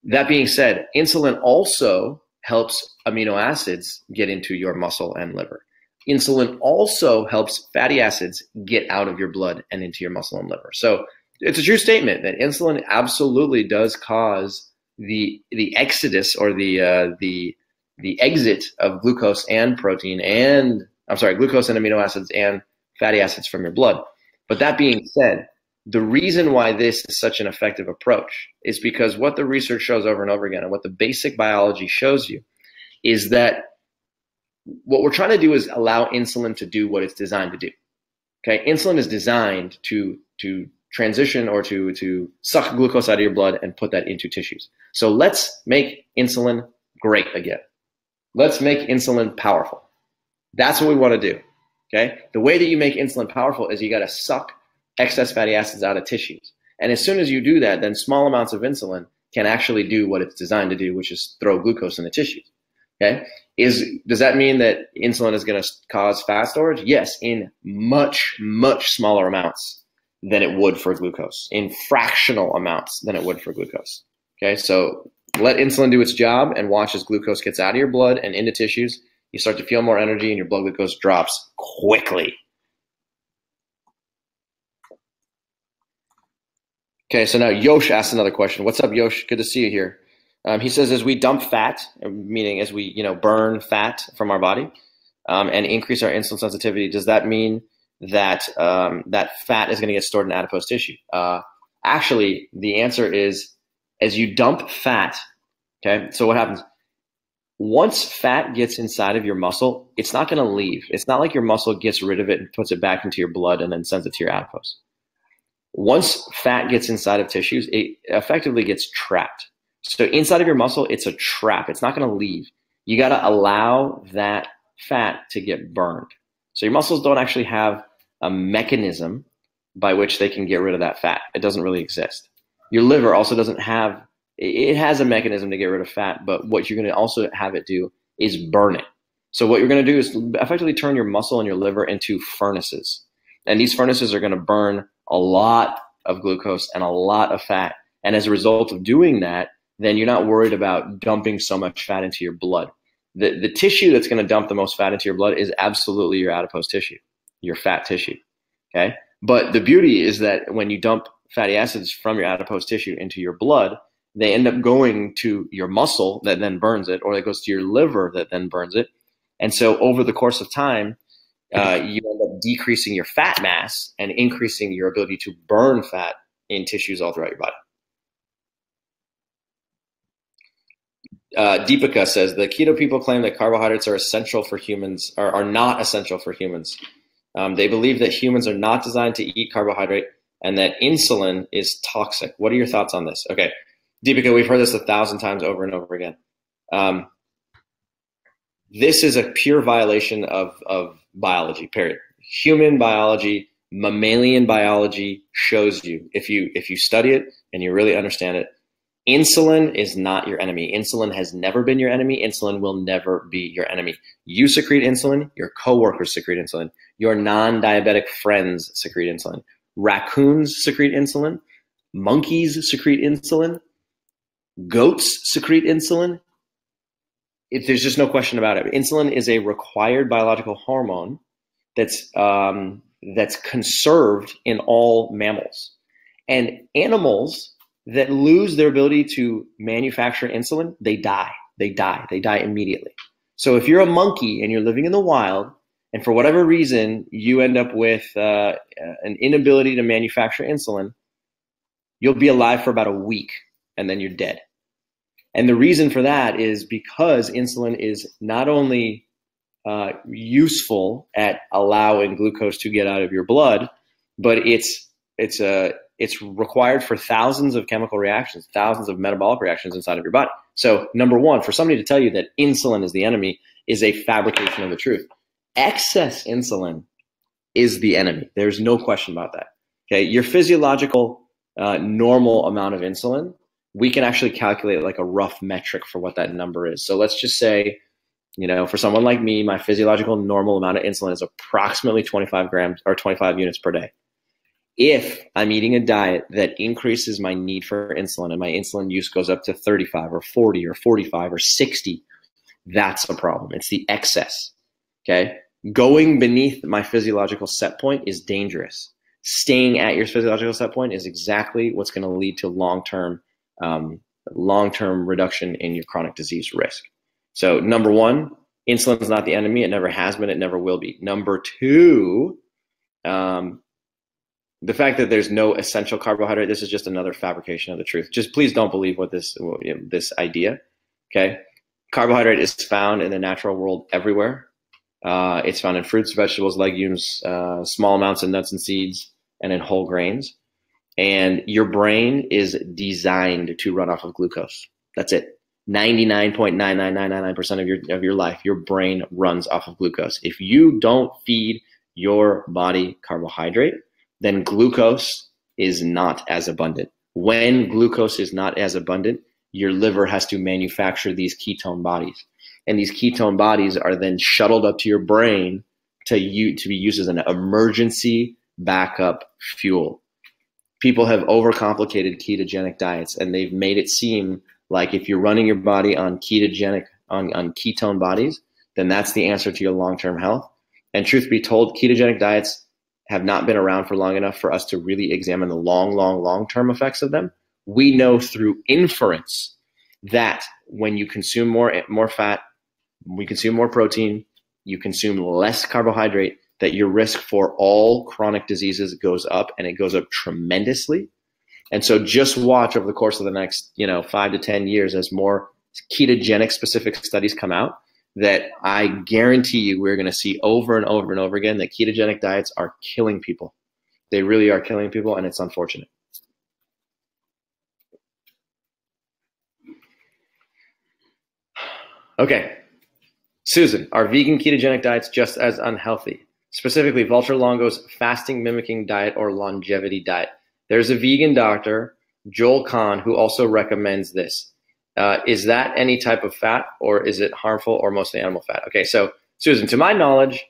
That being said, insulin also helps amino acids get into your muscle and liver. Insulin also helps fatty acids get out of your blood and into your muscle and liver. So it's a true statement that insulin absolutely does cause the exodus or the the exit of glucose and protein and, I'm sorry, glucose and amino acids and fatty acids from your blood. But that being said, the reason why this is such an effective approach is because what the research shows over and over again, and what the basic biology shows you, is that what we're trying to do is allow insulin to do what it's designed to do. Okay, insulin is designed to transition or to suck glucose out of your blood and put that into tissues. So let's make insulin great again. Let's make insulin powerful. That's what we want to do. Okay, the way that you make insulin powerful is you got to suck excess fatty acids out of tissues. And as soon as you do that, then small amounts of insulin can actually do what it's designed to do, which is throw glucose in the tissues. Okay, does that mean that insulin is going to cause fat storage? Yes, in much, much smaller amounts than it would for glucose, in fractional amounts than it would for glucose. Okay, so let insulin do its job and watch as glucose gets out of your blood and into tissues. You start to feel more energy and your blood glucose drops quickly. Okay, so now Yosh asked another question. What's up, Yosh? Good to see you here. He says, as we dump fat, meaning as we burn fat from our body and increase our insulin sensitivity, does that mean that that fat is going to get stored in adipose tissue? Actually, the answer is, as you dump fat, okay, so what happens? Once fat gets inside of your muscle, it's not going to leave. It's not like your muscle gets rid of it and puts it back into your blood and then sends it to your adipose. Once fat gets inside of tissues, it effectively gets trapped. So inside of your muscle, it's a trap. It's not going to leave. You got to allow that fat to get burned. So your muscles don't actually have a mechanism by which they can get rid of that fat. It doesn't really exist. Your liver also doesn't have, it has a mechanism to get rid of fat, but what you're going to also have it do is burn it. So what you're going to do is effectively turn your muscle and your liver into furnaces. And these furnaces are going to burn a lot of glucose and a lot of fat. And as a result of doing that, then you're not worried about dumping so much fat into your blood. The tissue that's going to dump the most fat into your blood is absolutely your adipose tissue, your fat tissue, okay? But the beauty is that when you dump fatty acids from your adipose tissue into your blood, they end up going to your muscle that then burns it, or it goes to your liver that then burns it. And so over the course of time, you end up decreasing your fat mass and increasing your ability to burn fat in tissues all throughout your body. Deepika says, the keto people claim that carbohydrates are essential for humans, are not essential for humans. They believe that humans are not designed to eat carbohydrate and that insulin is toxic. What are your thoughts on this? Okay, Deepika, we've heard this 1,000 times over and over again. This is a pure violation of biology, period. Human biology, mammalian biology shows you, if you study it and you really understand it, insulin is not your enemy. Insulin has never been your enemy. Insulin will never be your enemy. You secrete insulin. Your coworkers secrete insulin. Your non-diabetic friends secrete insulin. Raccoons secrete insulin. Monkeys secrete insulin. Goats secrete insulin. There's just no question about it. Insulin is a required biological hormone that's conserved in all mammals. And animals that lose their ability to manufacture insulin, they die. They die immediately. So if you're a monkey and you're living in the wild, and for whatever reason you end up with an inability to manufacture insulin, you'll be alive for about a week and then you're dead. And the reason for that is because insulin is not only useful at allowing glucose to get out of your blood, but it's required for thousands of chemical reactions, thousands of metabolic reactions inside of your body. So number one, for somebody to tell you that insulin is the enemy is a fabrication of the truth. Excess insulin is the enemy. There's no question about that. Okay, your physiological normal amount of insulin, we can actually calculate like a rough metric for what that number is. So let's just say, for someone like me, my physiological normal amount of insulin is approximately 25 grams or 25 units per day. If I'm eating a diet that increases my need for insulin and my insulin use goes up to 35 or 40 or 45 or 60, that's a problem. It's the excess, okay? Going beneath my physiological set point is dangerous. Staying at your physiological set point is exactly what's going to lead to long-term reduction in your chronic disease risk. So number one, insulin is not the enemy. It never has been. It never will be. Number two, the fact that there's no essential carbohydrate, this is just another fabrication of the truth. Just please don't believe what this idea, okay? Carbohydrate is found in the natural world everywhere. It's found in fruits, vegetables, legumes, small amounts of nuts and seeds, and in whole grains. And your brain is designed to run off of glucose. That's it. 99.99999% of your life, your brain runs off of glucose. If you don't feed your body carbohydrate, then glucose is not as abundant. When glucose is not as abundant, your liver has to manufacture these ketone bodies. And these ketone bodies are then shuttled up to your brain to be used as an emergency backup fuel. People have overcomplicated ketogenic diets, and they've made it seem like if you're running your body on ketone bodies, then that's the answer to your long-term health. And truth be told, ketogenic diets have not been around for long enough for us to really examine the long-term effects of them. We know through inference that when you consume more fat, we consume more protein, you consume less carbohydrate, that your risk for all chronic diseases goes up, and it goes up tremendously. And so just watch over the course of the next 5 to 10 years as more ketogenic specific studies come out, that I guarantee you we're going to see over and over and over again that ketogenic diets are killing people. They really are killing people, and it's unfortunate. Okay. Susan, are vegan ketogenic diets just as unhealthy? Specifically, Walter Longo's fasting mimicking diet or longevity diet. There's a vegan doctor, Joel Kahn, who also recommends this. Is that any type of fat, or is it harmful, or mostly animal fat? Okay, so Susan, to my knowledge,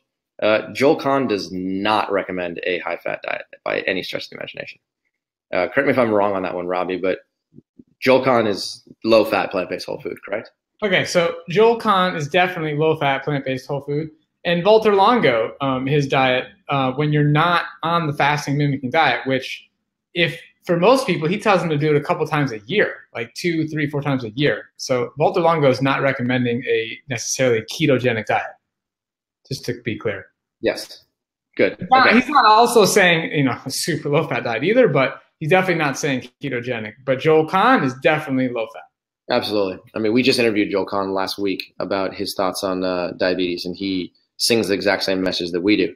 Joel Kahn does not recommend a high-fat diet by any stretch of the imagination. Correct me if I'm wrong on that one, Robbie, but Joel Kahn is low-fat, plant-based whole food, correct? Okay, so Joel Kahn is definitely low-fat, plant-based whole food. And Walter Longo, his diet, when you're not on the fasting mimicking diet, which if for most people, he tells them to do it a couple times a year, like 2, 3, 4 times a year. So Walter Longo is not recommending a necessarily ketogenic diet, just to be clear. Yes. Good. He's not also saying, a super low-fat diet either, but he's definitely not saying ketogenic. But Joel Kahn is definitely low-fat. Absolutely. I mean, we just interviewed Joel Kahn last week about his thoughts on diabetes, and he sings the exact same message that we do.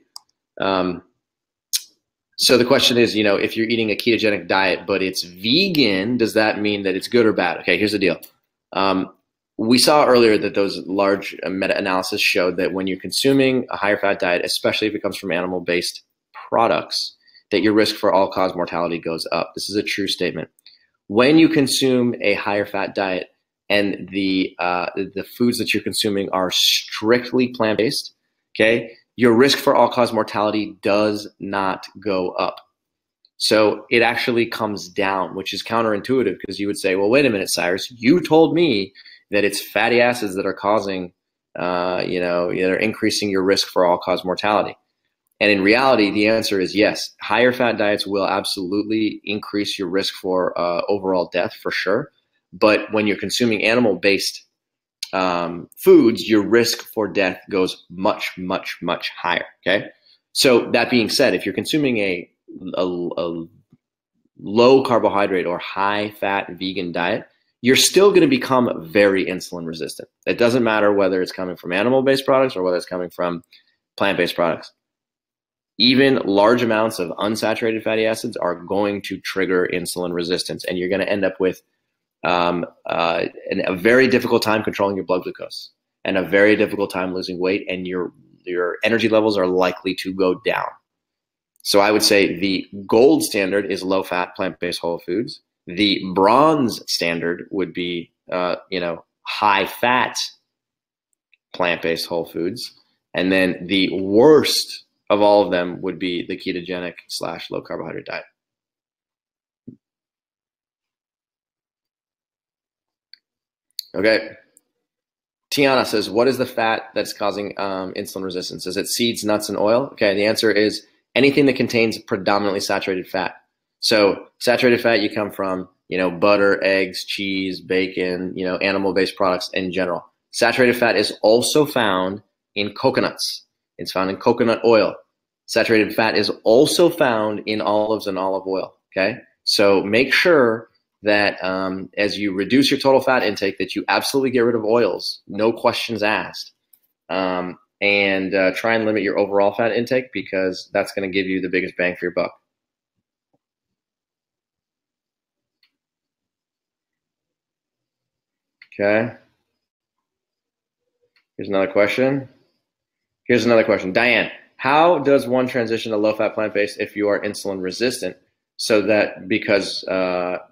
So the question is, if you're eating a ketogenic diet, but it's vegan, does that mean that it's good or bad? Okay, here's the deal. We saw earlier that those large meta-analysis showed that when you're consuming a higher fat diet, especially if it comes from animal-based products, that your risk for all-cause mortality goes up. This is a true statement. When you consume a higher fat diet and the foods that you're consuming are strictly plant-based, okay, your risk for all-cause mortality does not go up. So it actually comes down, which is counterintuitive, because you would say, well, wait a minute, Cyrus, you told me that it's fatty acids that are causing, that are increasing your risk for all-cause mortality. And in reality, the answer is yes. Higher fat diets will absolutely increase your risk for overall death, for sure. But when you're consuming animal-based foods, your risk for death goes much, much, much higher. Okay. So that being said, if you're consuming a low carbohydrate or high fat vegan diet, you're still going to become very insulin resistant. It doesn't matter whether it's coming from animal-based products or whether it's coming from plant-based products. Even large amounts of unsaturated fatty acids are going to trigger insulin resistance, and you're going to end up with a very difficult time controlling your blood glucose and a very difficult time losing weight, and your energy levels are likely to go down. So I would say the gold standard is low-fat, plant-based whole foods. The bronze standard would be, high-fat, plant-based whole foods. And then the worst of all of them would be the ketogenic / low-carbohydrate diet. Okay. Tiana says, what is the fat that's causing insulin resistance? Is it seeds, nuts, and oil? Okay, the answer is anything that contains predominantly saturated fat. So saturated fat, you come from, butter, eggs, cheese, bacon, animal-based products in general. Saturated fat is also found in coconuts. It's found in coconut oil. Saturated fat is also found in olives and olive oil, okay? So make sure that as you reduce your total fat intake that you absolutely get rid of oils, no questions asked, and try and limit your overall fat intake because that's going to give you the biggest bang for your buck. Okay. Here's another question. Diane, how does one transition to low-fat plant-based if you are insulin resistant? So that because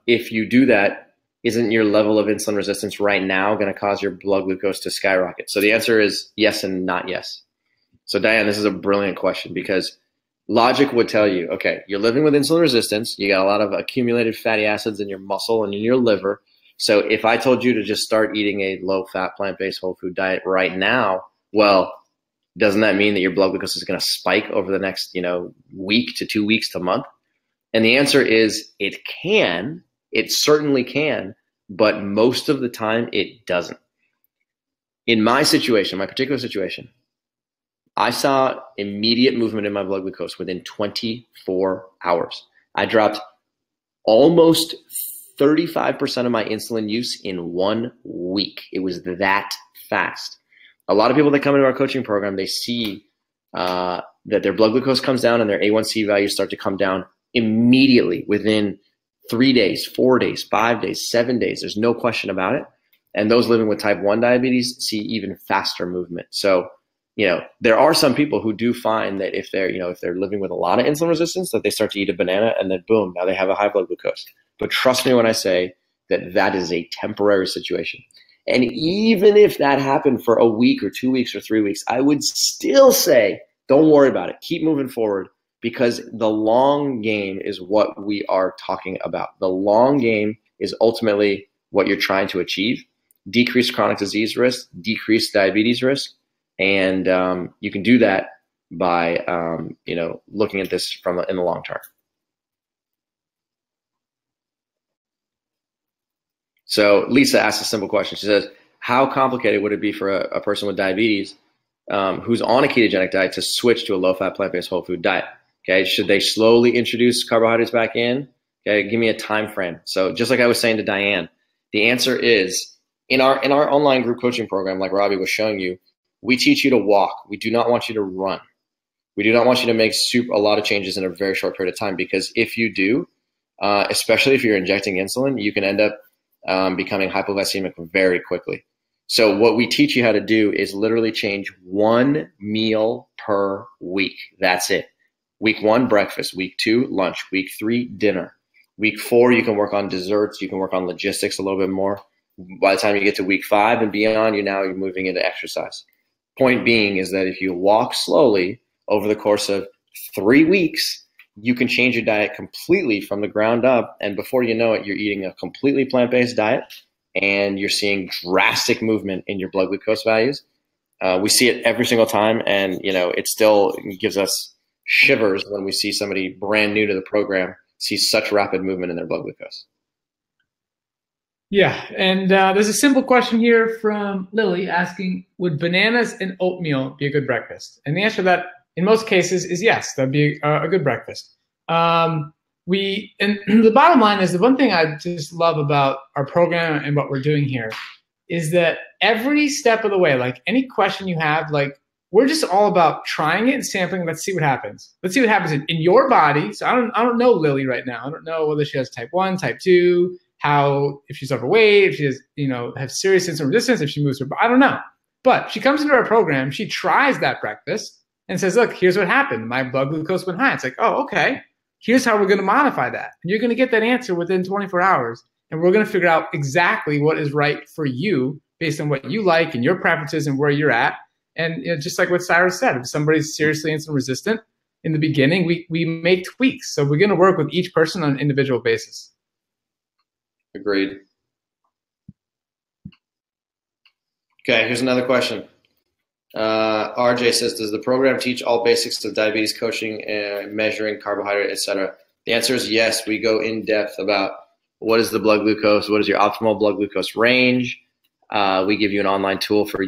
if you do that, isn't your level of insulin resistance right now going to cause your blood glucose to skyrocket? So the answer is yes and not yes. So Diane, this is a brilliant question because logic would tell you, okay, you're living with insulin resistance. You got a lot of accumulated fatty acids in your muscle and in your liver. So if I told you to just start eating a low-fat plant-based whole food diet right now, well, doesn't that mean that your blood glucose is going to spike over the next, week to 2 weeks to month? And the answer is it can. It certainly can, but most of the time it doesn't. In my situation, my particular situation, I saw immediate movement in my blood glucose within 24 hours. I dropped almost 35% of my insulin use in 1 week. It was that fast. A lot of people that come into our coaching program, they see that their blood glucose comes down and their A1C values start to come down immediately within 3 days, 4 days, 5 days, 7 days. There's no question about it. And those living with type 1 diabetes see even faster movement. So, there are some people who do find that if they're living with a lot of insulin resistance, that they start to eat a banana and then boom, now they have a high blood glucose. But trust me when I say that that is a temporary situation. And even if that happened for a week or 2 weeks or 3 weeks, I would still say, don't worry about it. Keep moving forward because the long game is what we are talking about. The long game is ultimately what you're trying to achieve. Decrease chronic disease risk, decrease diabetes risk. And you can do that by, looking at this in the long term. So Lisa asked a simple question. She says, how complicated would it be for a person with diabetes who's on a ketogenic diet to switch to a low-fat plant-based whole food diet? Okay, should they slowly introduce carbohydrates back in? Okay, give me a time frame. So just like I was saying to Diane, the answer is in our online group coaching program, like Robbie was showing you, we teach you to walk. We do not want you to run. We do not want you to make a lot of changes in a very short period of time because if you do, especially if you're injecting insulin, you can end up becoming hypoglycemic very quickly. So what we teach you how to do is literally change 1 meal per week. That's it. Week 1, breakfast. Week 2, lunch. Week 3, dinner. Week 4, you can work on desserts. You can work on logistics a little bit more. By the time you get to week 5 and beyond, you're moving into exercise. Point being is that if you walk slowly over the course of 3 weeks, you can change your diet completely from the ground up. And before you know it, you're eating a completely plant-based diet and you're seeing drastic movement in your blood glucose values. We see it every single time. And, it still gives us shivers when we see somebody brand new to the program see such rapid movement in their blood glucose. Yeah, and there's a simple question here from Lily asking, would bananas and oatmeal be a good breakfast? And the answer to that, in most cases, is yes, that'd be a good breakfast. And the bottom line is the one thing I just love about our program and what we're doing here is that every step of the way, like any question you have, like we're just all about trying it and sampling. Let's see what happens. Let's see what happens in your body. So I don't know Lily right now. I don't know whether she has type 1, type 2, if she's overweight, if she has, has serious insulin resistance, if she moves her, I don't know. But she comes into our program, she tries that breakfast and says, look, here's what happened. My blood glucose went high. It's like, oh, okay. Here's how we're going to modify that. And you're going to get that answer within 24 hours. And we're going to figure out exactly what is right for you based on what you like and your preferences and where you're at. And just like what Cyrus said, if somebody's seriously insulin resistant in the beginning, we make tweaks. So we're going to work with each person on an individual basis. Agreed. Okay, here's another question. RJ says, does the program teach all basics of diabetes coaching and measuring carbohydrate, etc.? The answer is yes. We go in depth about what is the blood glucose, what is your optimal blood glucose range, We give you an online tool for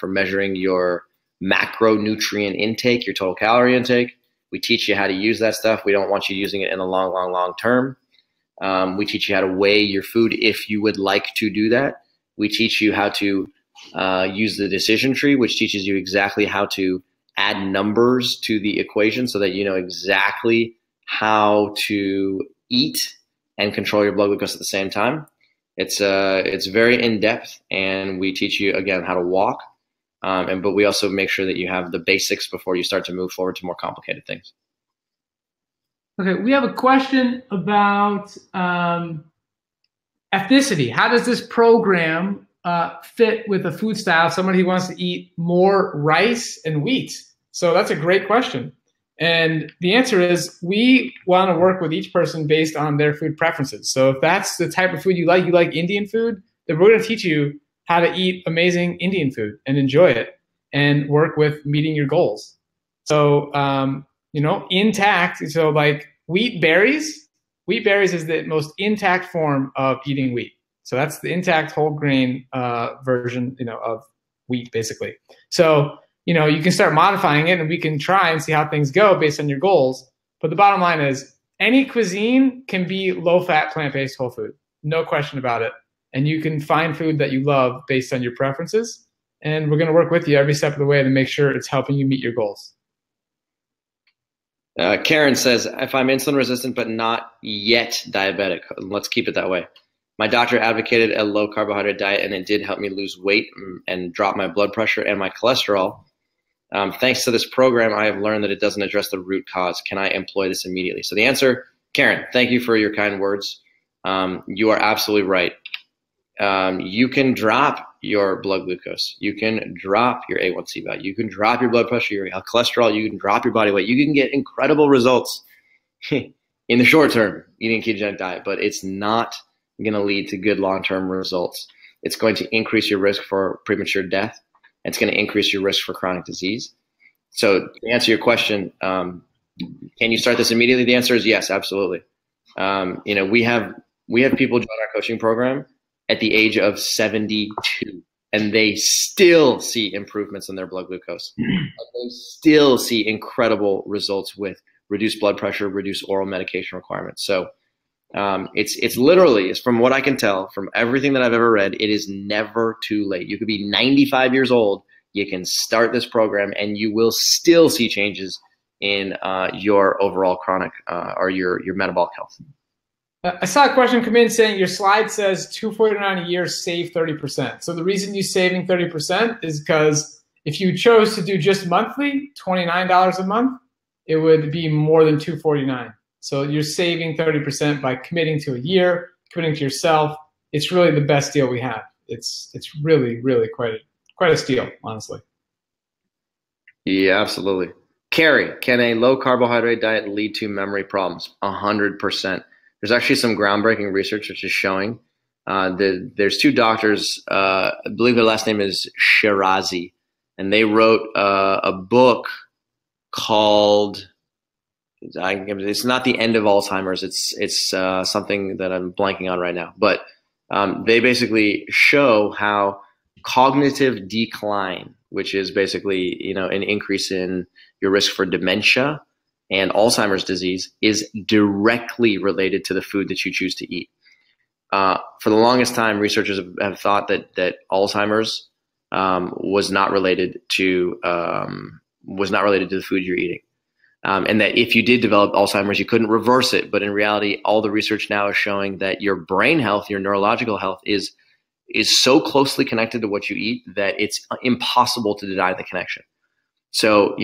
measuring your macronutrient intake, your total calorie intake. We teach you how to use that stuff. We don't want you using it in the long term. We teach you how to weigh your food if you would like to do that. We teach you how to use the decision tree, which teaches you exactly how to add numbers to the equation so that you know exactly how to eat and control your blood glucose at the same time. It's very in-depth, and we teach you, again, how to walk. But we also make sure that you have the basics before you start to move forward to more complicated things. Okay, we have a question about ethnicity. How does this program fit with a food style, somebody who wants to eat more rice and wheat? So that's a great question. And the answer is we want to work with each person based on their food preferences. So if that's the type of food you like Indian food, then we're going to teach you how to eat amazing Indian food and enjoy it and work with meeting your goals. So, intact. So like wheat berries is the most intact form of eating wheat. So that's the intact whole grain version, of wheat basically. So, you can start modifying it and we can try and see how things go based on your goals. But the bottom line is any cuisine can be low-fat, plant-based whole food. No question about it. And you can find food that you love based on your preferences. And we're going to work with you every step of the way to make sure it's helping you meet your goals. Karen says, if I'm insulin resistant but not yet diabetic, let's keep it that way. My doctor advocated a low carbohydrate diet and it did help me lose weight and drop my blood pressure and my cholesterol. Thanks to this program, I have learned that it doesn't address the root cause. Can I employ this immediately? So the answer, Karen, thank you for your kind words. You are absolutely right. You can drop your blood glucose. You can drop your A1C value. You can drop your blood pressure, your cholesterol. You can drop your body weight. You can get incredible results in the short term eating a ketogenic diet, but it's not going to lead to good long-term results. It's going to increase your risk for premature death. It's going to increase your risk for chronic disease. So to answer your question, can you start this immediately? The answer is yes, absolutely. We have people join our coaching program at the age of 72, and they still see improvements in their blood glucose. They still see incredible results with reduced blood pressure, reduced oral medication requirements. So it's literally, from what I can tell, from everything that I've ever read, it is never too late. You could be 95 years old, you can start this program, and you will still see changes in your overall chronic or your metabolic health. I saw a question come in saying your slide says $249 a year, save 30%. So the reason you're saving 30% is because if you chose to do just monthly, $29 a month, it would be more than $249. So you're saving 30% by committing to a year, committing to yourself. It's really the best deal we have. It's really, really quite a steal, honestly. Yeah, absolutely. Carrie, can a low carbohydrate diet lead to memory problems? 100%. There's actually some groundbreaking research which is showing there's two doctors, I believe their last name is Shirazi, and they wrote a book called, it's not the end of Alzheimer's, it's something that I'm blanking on right now, but they basically show how cognitive decline, which is basically an increase in your risk for dementia and Alzheimer's disease, is directly related to the food that you choose to eat. For the longest time, researchers have thought that Alzheimer's was not related to the food you're eating, and that if you did develop Alzheimer's, you couldn't reverse it. But in reality, all the research now is showing that your brain health, your neurological health, is so closely connected to what you eat that it's impossible to deny the connection. So,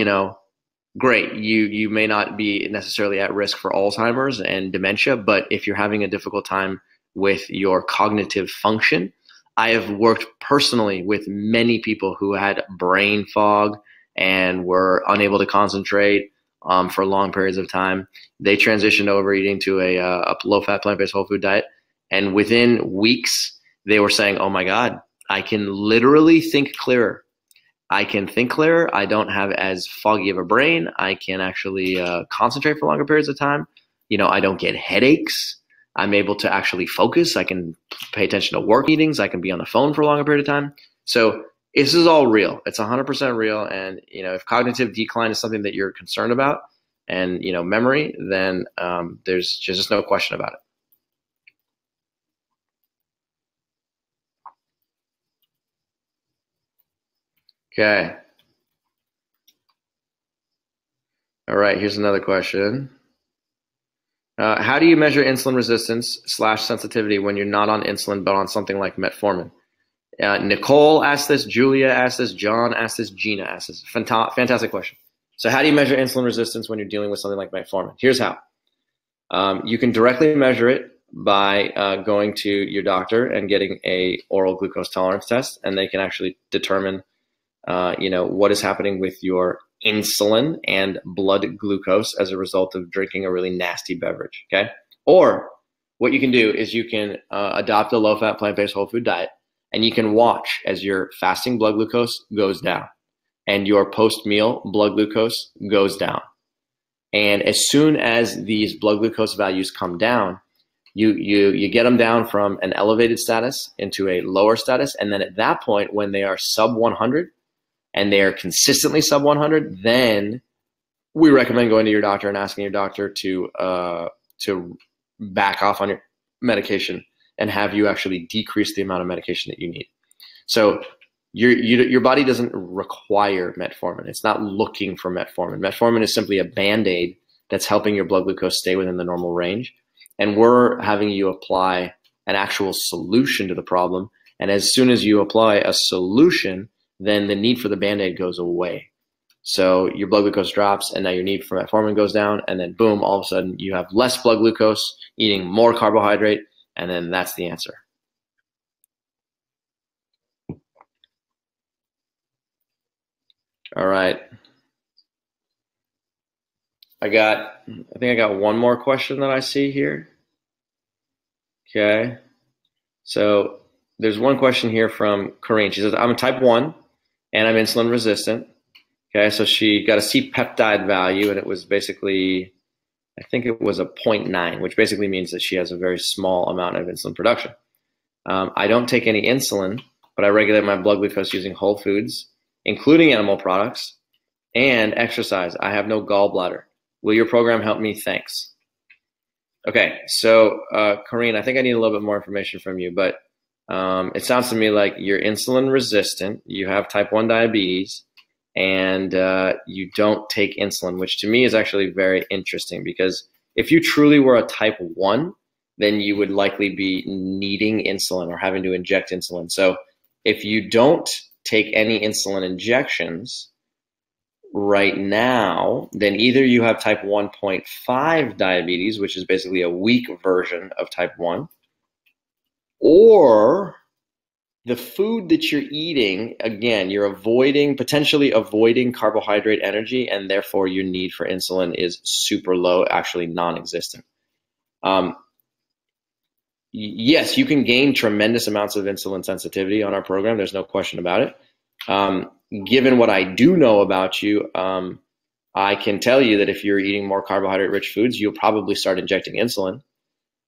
great, you may not be necessarily at risk for Alzheimer's and dementia, but if you're having a difficult time with your cognitive function, I have worked personally with many people who had brain fog and were unable to concentrate for long periods of time. They transitioned over eating to a low-fat, plant-based whole food diet, and within weeks, they were saying, oh my God, I can literally think clearer. I can think clearer. I don't have as foggy of a brain. I can actually concentrate for longer periods of time. I don't get headaches. I'm able to actually focus. I can pay attention to work meetings. I can be on the phone for a longer period of time. So this is all real. It's 100% real. And, if cognitive decline is something that you're concerned about and, memory, then there's just no question about it. Okay. All right. Here's another question. How do you measure insulin resistance / sensitivity when you're not on insulin, but on something like metformin? Nicole asked this, Julia asked this, John asked this, Gina asked this. Fantastic question. So how do you measure insulin resistance when you're dealing with something like metformin? Here's how. You can directly measure it by going to your doctor and getting a oral glucose tolerance test, and they can actually determine what is happening with your insulin and blood glucose as a result of drinking a really nasty beverage, okay? Or what you can do is you can adopt a low-fat, plant-based, whole food diet, and you can watch as your fasting blood glucose goes down and your post-meal blood glucose goes down. And as soon as these blood glucose values come down, you get them down from an elevated status into a lower status, and then at that point, when they are sub 100, and they are consistently sub 100, then we recommend going to your doctor and asking your doctor to back off on your medication and have you actually decrease the amount of medication that you need. So your body doesn't require metformin. It's not looking for metformin. Metformin is simply a Band-Aid that's helping your blood glucose stay within the normal range. And we're having you apply an actual solution to the problem. And as soon as you apply a solution, then the need for the Band-Aid goes away. So your blood glucose drops, and now your need for metformin goes down, and then boom, all of a sudden you have less blood glucose, eating more carbohydrate, and then that's the answer. All right. I think I got one more question that I see here. Okay. So there's one question here from Corinne. She says, I'm a type 1 and I'm insulin resistant. Okay. So she got a C-peptide value, and it was basically, I think it was a 0.9, which basically means that she has a very small amount of insulin production. I don't take any insulin, but I regulate my blood glucose using whole foods, including animal products, and exercise. I have no gallbladder. Will your program help me? Thanks. Okay, so Corinne, I think I need a little bit more information from you, but it sounds to me like you're insulin resistant, you have type 1 diabetes, and you don't take insulin, which to me is actually very interesting, because if you truly were a type 1, then you would likely be needing insulin or having to inject insulin. So if you don't take any insulin injections right now, then either you have type 1.5 diabetes, which is basically a weak version of type 1, or the food that you're eating, again, you're potentially avoiding carbohydrate energy, and therefore your need for insulin is super low, actually non-existent. Yes, you can gain tremendous amounts of insulin sensitivity on our program. There's no question about it. Given what I do know about you, I can tell you that if you're eating more carbohydrate-rich foods, you'll probably start injecting insulin.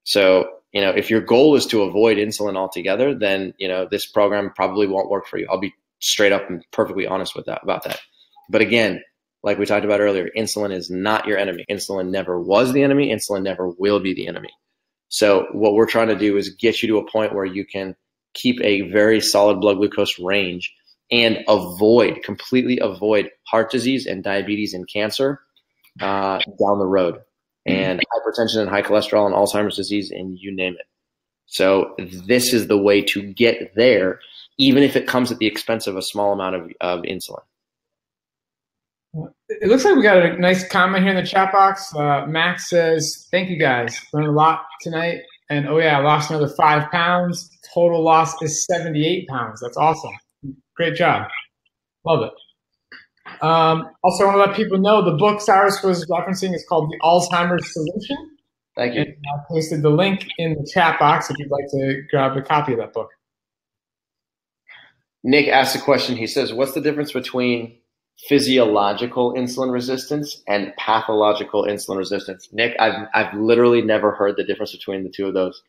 So, if your goal is to avoid insulin altogether, then, this program probably won't work for you. I'll be straight up and perfectly honest about that. But again, like we talked about earlier, insulin is not your enemy. Insulin never was the enemy. Insulin never will be the enemy. So what we're trying to do is get you to a point where you can keep a very solid blood glucose range and completely avoid heart disease and diabetes and cancer down the road, and hypertension and high cholesterol and Alzheimer's disease, and you name it. So this is the way to get there, even if it comes at the expense of a small amount of insulin. It looks like we got a nice comment here in the chat box. Max says, thank you guys. Learned a lot tonight. And oh yeah, I lost another 5 pounds. Total loss is 78 pounds. That's awesome. Great job. Love it. Also, I want to let people know the book Cyrus was referencing is called The Alzheimer's Solution. Thank you. And I pasted the link in the chat box if you'd like to grab a copy of that book. Nick asked a question. He says, what's the difference between physiological insulin resistance and pathological insulin resistance. Nick, I've literally never heard the difference between the two of those.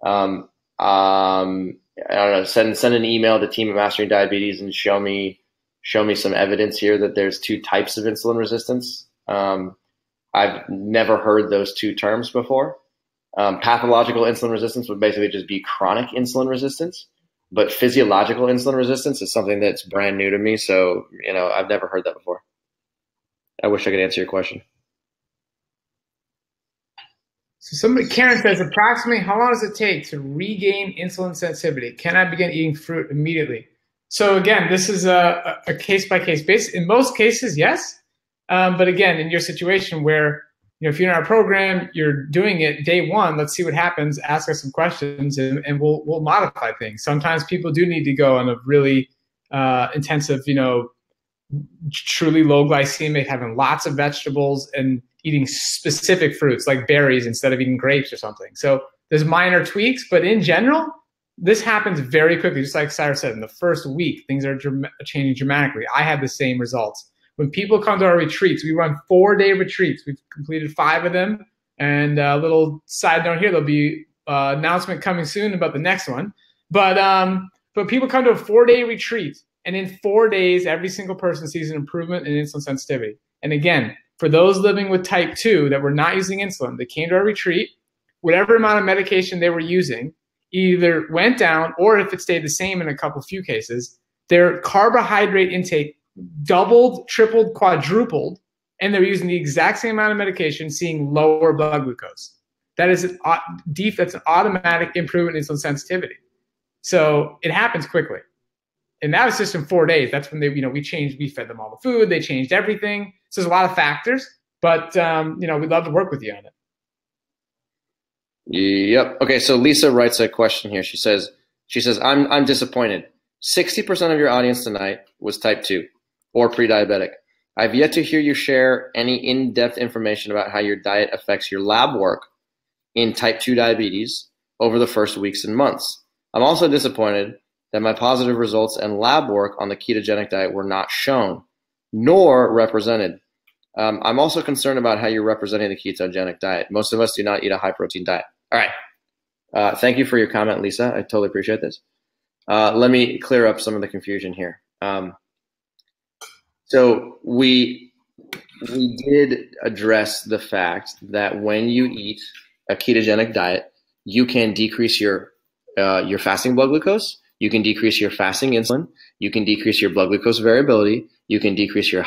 I don't know. Send an email to Team at Mastering Diabetes and show me some evidence here that there's two types of insulin resistance. I've never heard those two terms before. Pathological insulin resistance would basically just be chronic insulin resistance, but physiological insulin resistance is something that's brand new to me. So, I've never heard that before. I wish I could answer your question. So Karen says, approximately how long does it take to regain insulin sensitivity? Can I begin eating fruit immediately? So again, this is a case-by-case basis. In most cases, yes. But again, in your situation where, if you're in our program, you're doing it day one, let's see what happens, ask us some questions, and we'll modify things. Sometimes people do need to go on a really intensive, truly low glycemic, having lots of vegetables and eating specific fruits like berries instead of eating grapes or something. So there's minor tweaks, but in general, this happens very quickly. Just like Cyrus said, in the first week, things are changing dramatically. I had the same results. When people come to our retreats, we run 4-day retreats. We've completed 5 of them. And a little side note here, there'll be an announcement coming soon about the next one. But people come to a 4-day retreat, and in 4 days, every single person sees an improvement in insulin sensitivity. And again, for those living with type 2 that were not using insulin, they came to our retreat, whatever amount of medication they were using either went down, or if it stayed the same in a few cases, their carbohydrate intake doubled, tripled, quadrupled, and they're using the exact same amount of medication, seeing lower blood glucose. That's an automatic improvement in insulin sensitivity. So it happens quickly. And that was just in 4 days. That's when we fed them all the food, they changed everything. So there's a lot of factors, but we'd love to work with you on it. Yep. Okay. So Lisa writes a question here. She says, I'm disappointed. 60% of your audience tonight was type 2 or pre-diabetic. I've yet to hear you share any in-depth information about how your diet affects your lab work in type 2 diabetes over the first weeks and months. I'm also disappointed that my positive results and lab work on the ketogenic diet were not shown, nor represented. I'm also concerned about how you're representing the ketogenic diet. Most of us do not eat a high-protein diet. All right. Thank you for your comment, Lisa. I totally appreciate this. Let me clear up some of the confusion here. So we did address the fact that when you eat a ketogenic diet, you can decrease your fasting blood glucose, you can decrease your fasting insulin, you can decrease your blood glucose variability, you can decrease your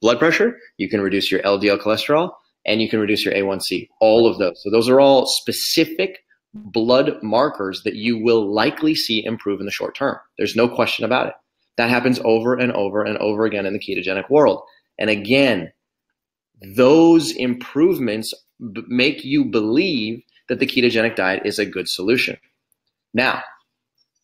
blood pressure, you can reduce your LDL cholesterol, and you can reduce your A1C. All of those. So those are all specific blood markers that you will likely see improve in the short term. There's no question about it. That happens over and over and over again in the ketogenic world. And again, those improvements make you believe that the ketogenic diet is a good solution. Now,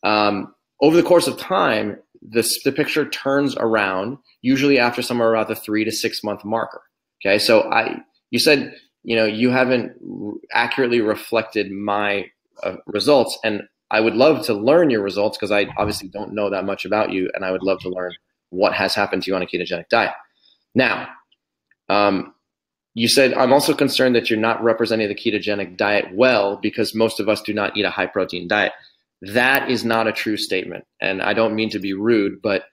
over the course of time, the picture turns around, usually after somewhere around the 3 to 6 month marker. Okay, so you said you haven't accurately reflected my results, and I would love to learn your results because I obviously don't know that much about you, and I would love to learn what has happened to you on a ketogenic diet. Now, you said, I'm also concerned that you're not representing the ketogenic diet well because most of us do not eat a high protein diet. That is not a true statement, and I don't mean to be rude, but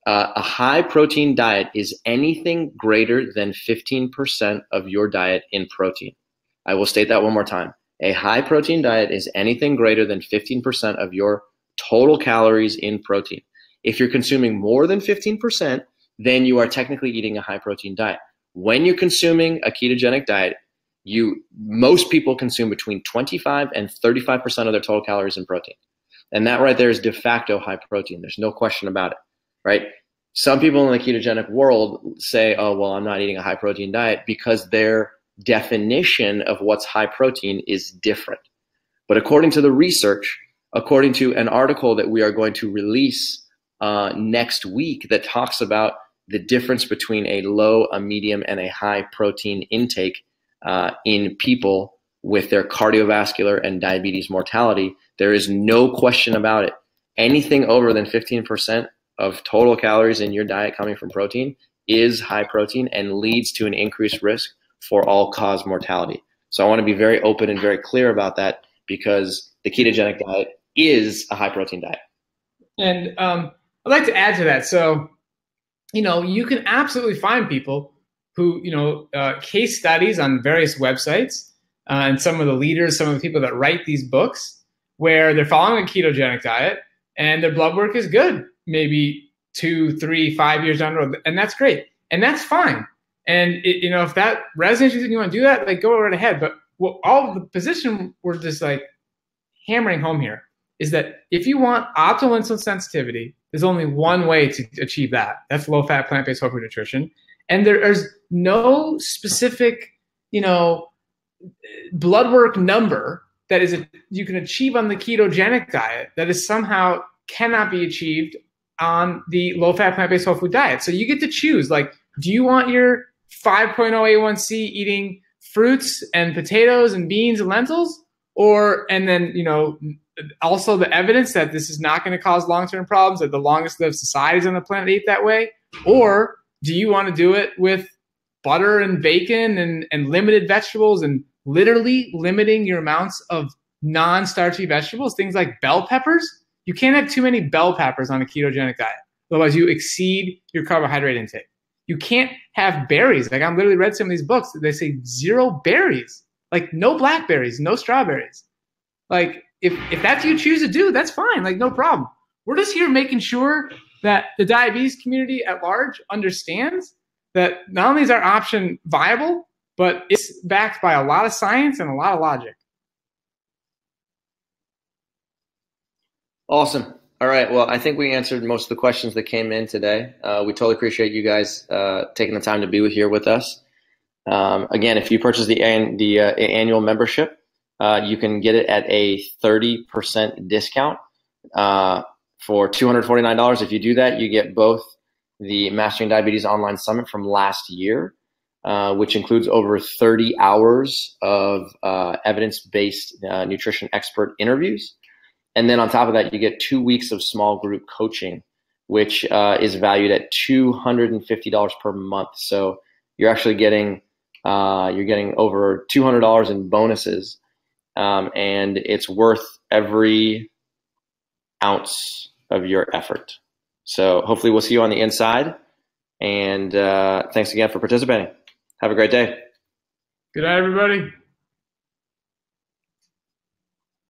a high protein diet is anything greater than 15% of your diet in protein. I will state that one more time. A high protein diet is anything greater than 15% of your total calories in protein. If you're consuming more than 15%, then you are technically eating a high protein diet. When you're consuming a ketogenic diet, most people consume between 25 and 35% of their total calories in protein. And that right there is de facto high protein. There's no question about it, right? Some people in the ketogenic world say, oh, well, I'm not eating a high protein diet because their definition of what's high protein is different. But according to the research, according to an article that we are going to release next week that talks about the difference between a low, a medium, and a high protein intake in people with their cardiovascular and diabetes mortality, there is no question about it. Anything over than 15% of total calories in your diet coming from protein is high protein and leads to an increased risk for all-cause mortality. So I want to be very open and very clear about that, because the ketogenic diet is a high-protein diet. And I'd like to add to that. So, you can absolutely find people who, case studies on various websites, and some of the leaders, some of the people that write these books, where they're following a ketogenic diet and their blood work is good, maybe 2, 3, 5 years down the road. And that's great. And that's fine. And if that resonates with you and you want to do that, like, go right ahead. But all the position we're just like hammering home here is that if you want optimal insulin sensitivity, there's only one way to achieve that. That's low-fat, plant-based whole food nutrition. And there's no specific, blood work number that you can achieve on the ketogenic diet that is somehow cannot be achieved on the low-fat, plant-based whole food diet. So you get to choose, like, do you want your 5.0 A1C eating fruits and potatoes and beans and lentils? And then, also the evidence that this is not going to cause long-term problems, that the longest lived societies on the planet eat that way? Or do you want to do it with butter and bacon and limited vegetables and literally limiting your amounts of non-starchy vegetables, things like bell peppers? You can't have too many bell peppers on a ketogenic diet. Otherwise, you exceed your carbohydrate intake. You can't have berries. Like, I'm literally read some of these books. They say 0 berries, like no blackberries, no strawberries. Like, if that's what you choose to do, that's fine. Like, no problem. We're just here making sure that the diabetes community at large understands that not only is our option viable, but it's backed by a lot of science and a lot of logic. Awesome. All right. Well, I think we answered most of the questions that came in today. We totally appreciate you guys taking the time to be here with us. Again, if you purchase the annual membership, you can get it at a 30% discount for $249. If you do that, you get both the Mastering Diabetes Online Summit from last year, which includes over 30 hours of evidence-based nutrition expert interviews. And then on top of that, you get 2 weeks of small group coaching, which is valued at $250 per month. So you're actually getting over $200 in bonuses, and it's worth every ounce of your effort. So hopefully we'll see you on the inside. And thanks again for participating. Have a great day. Good night, everybody.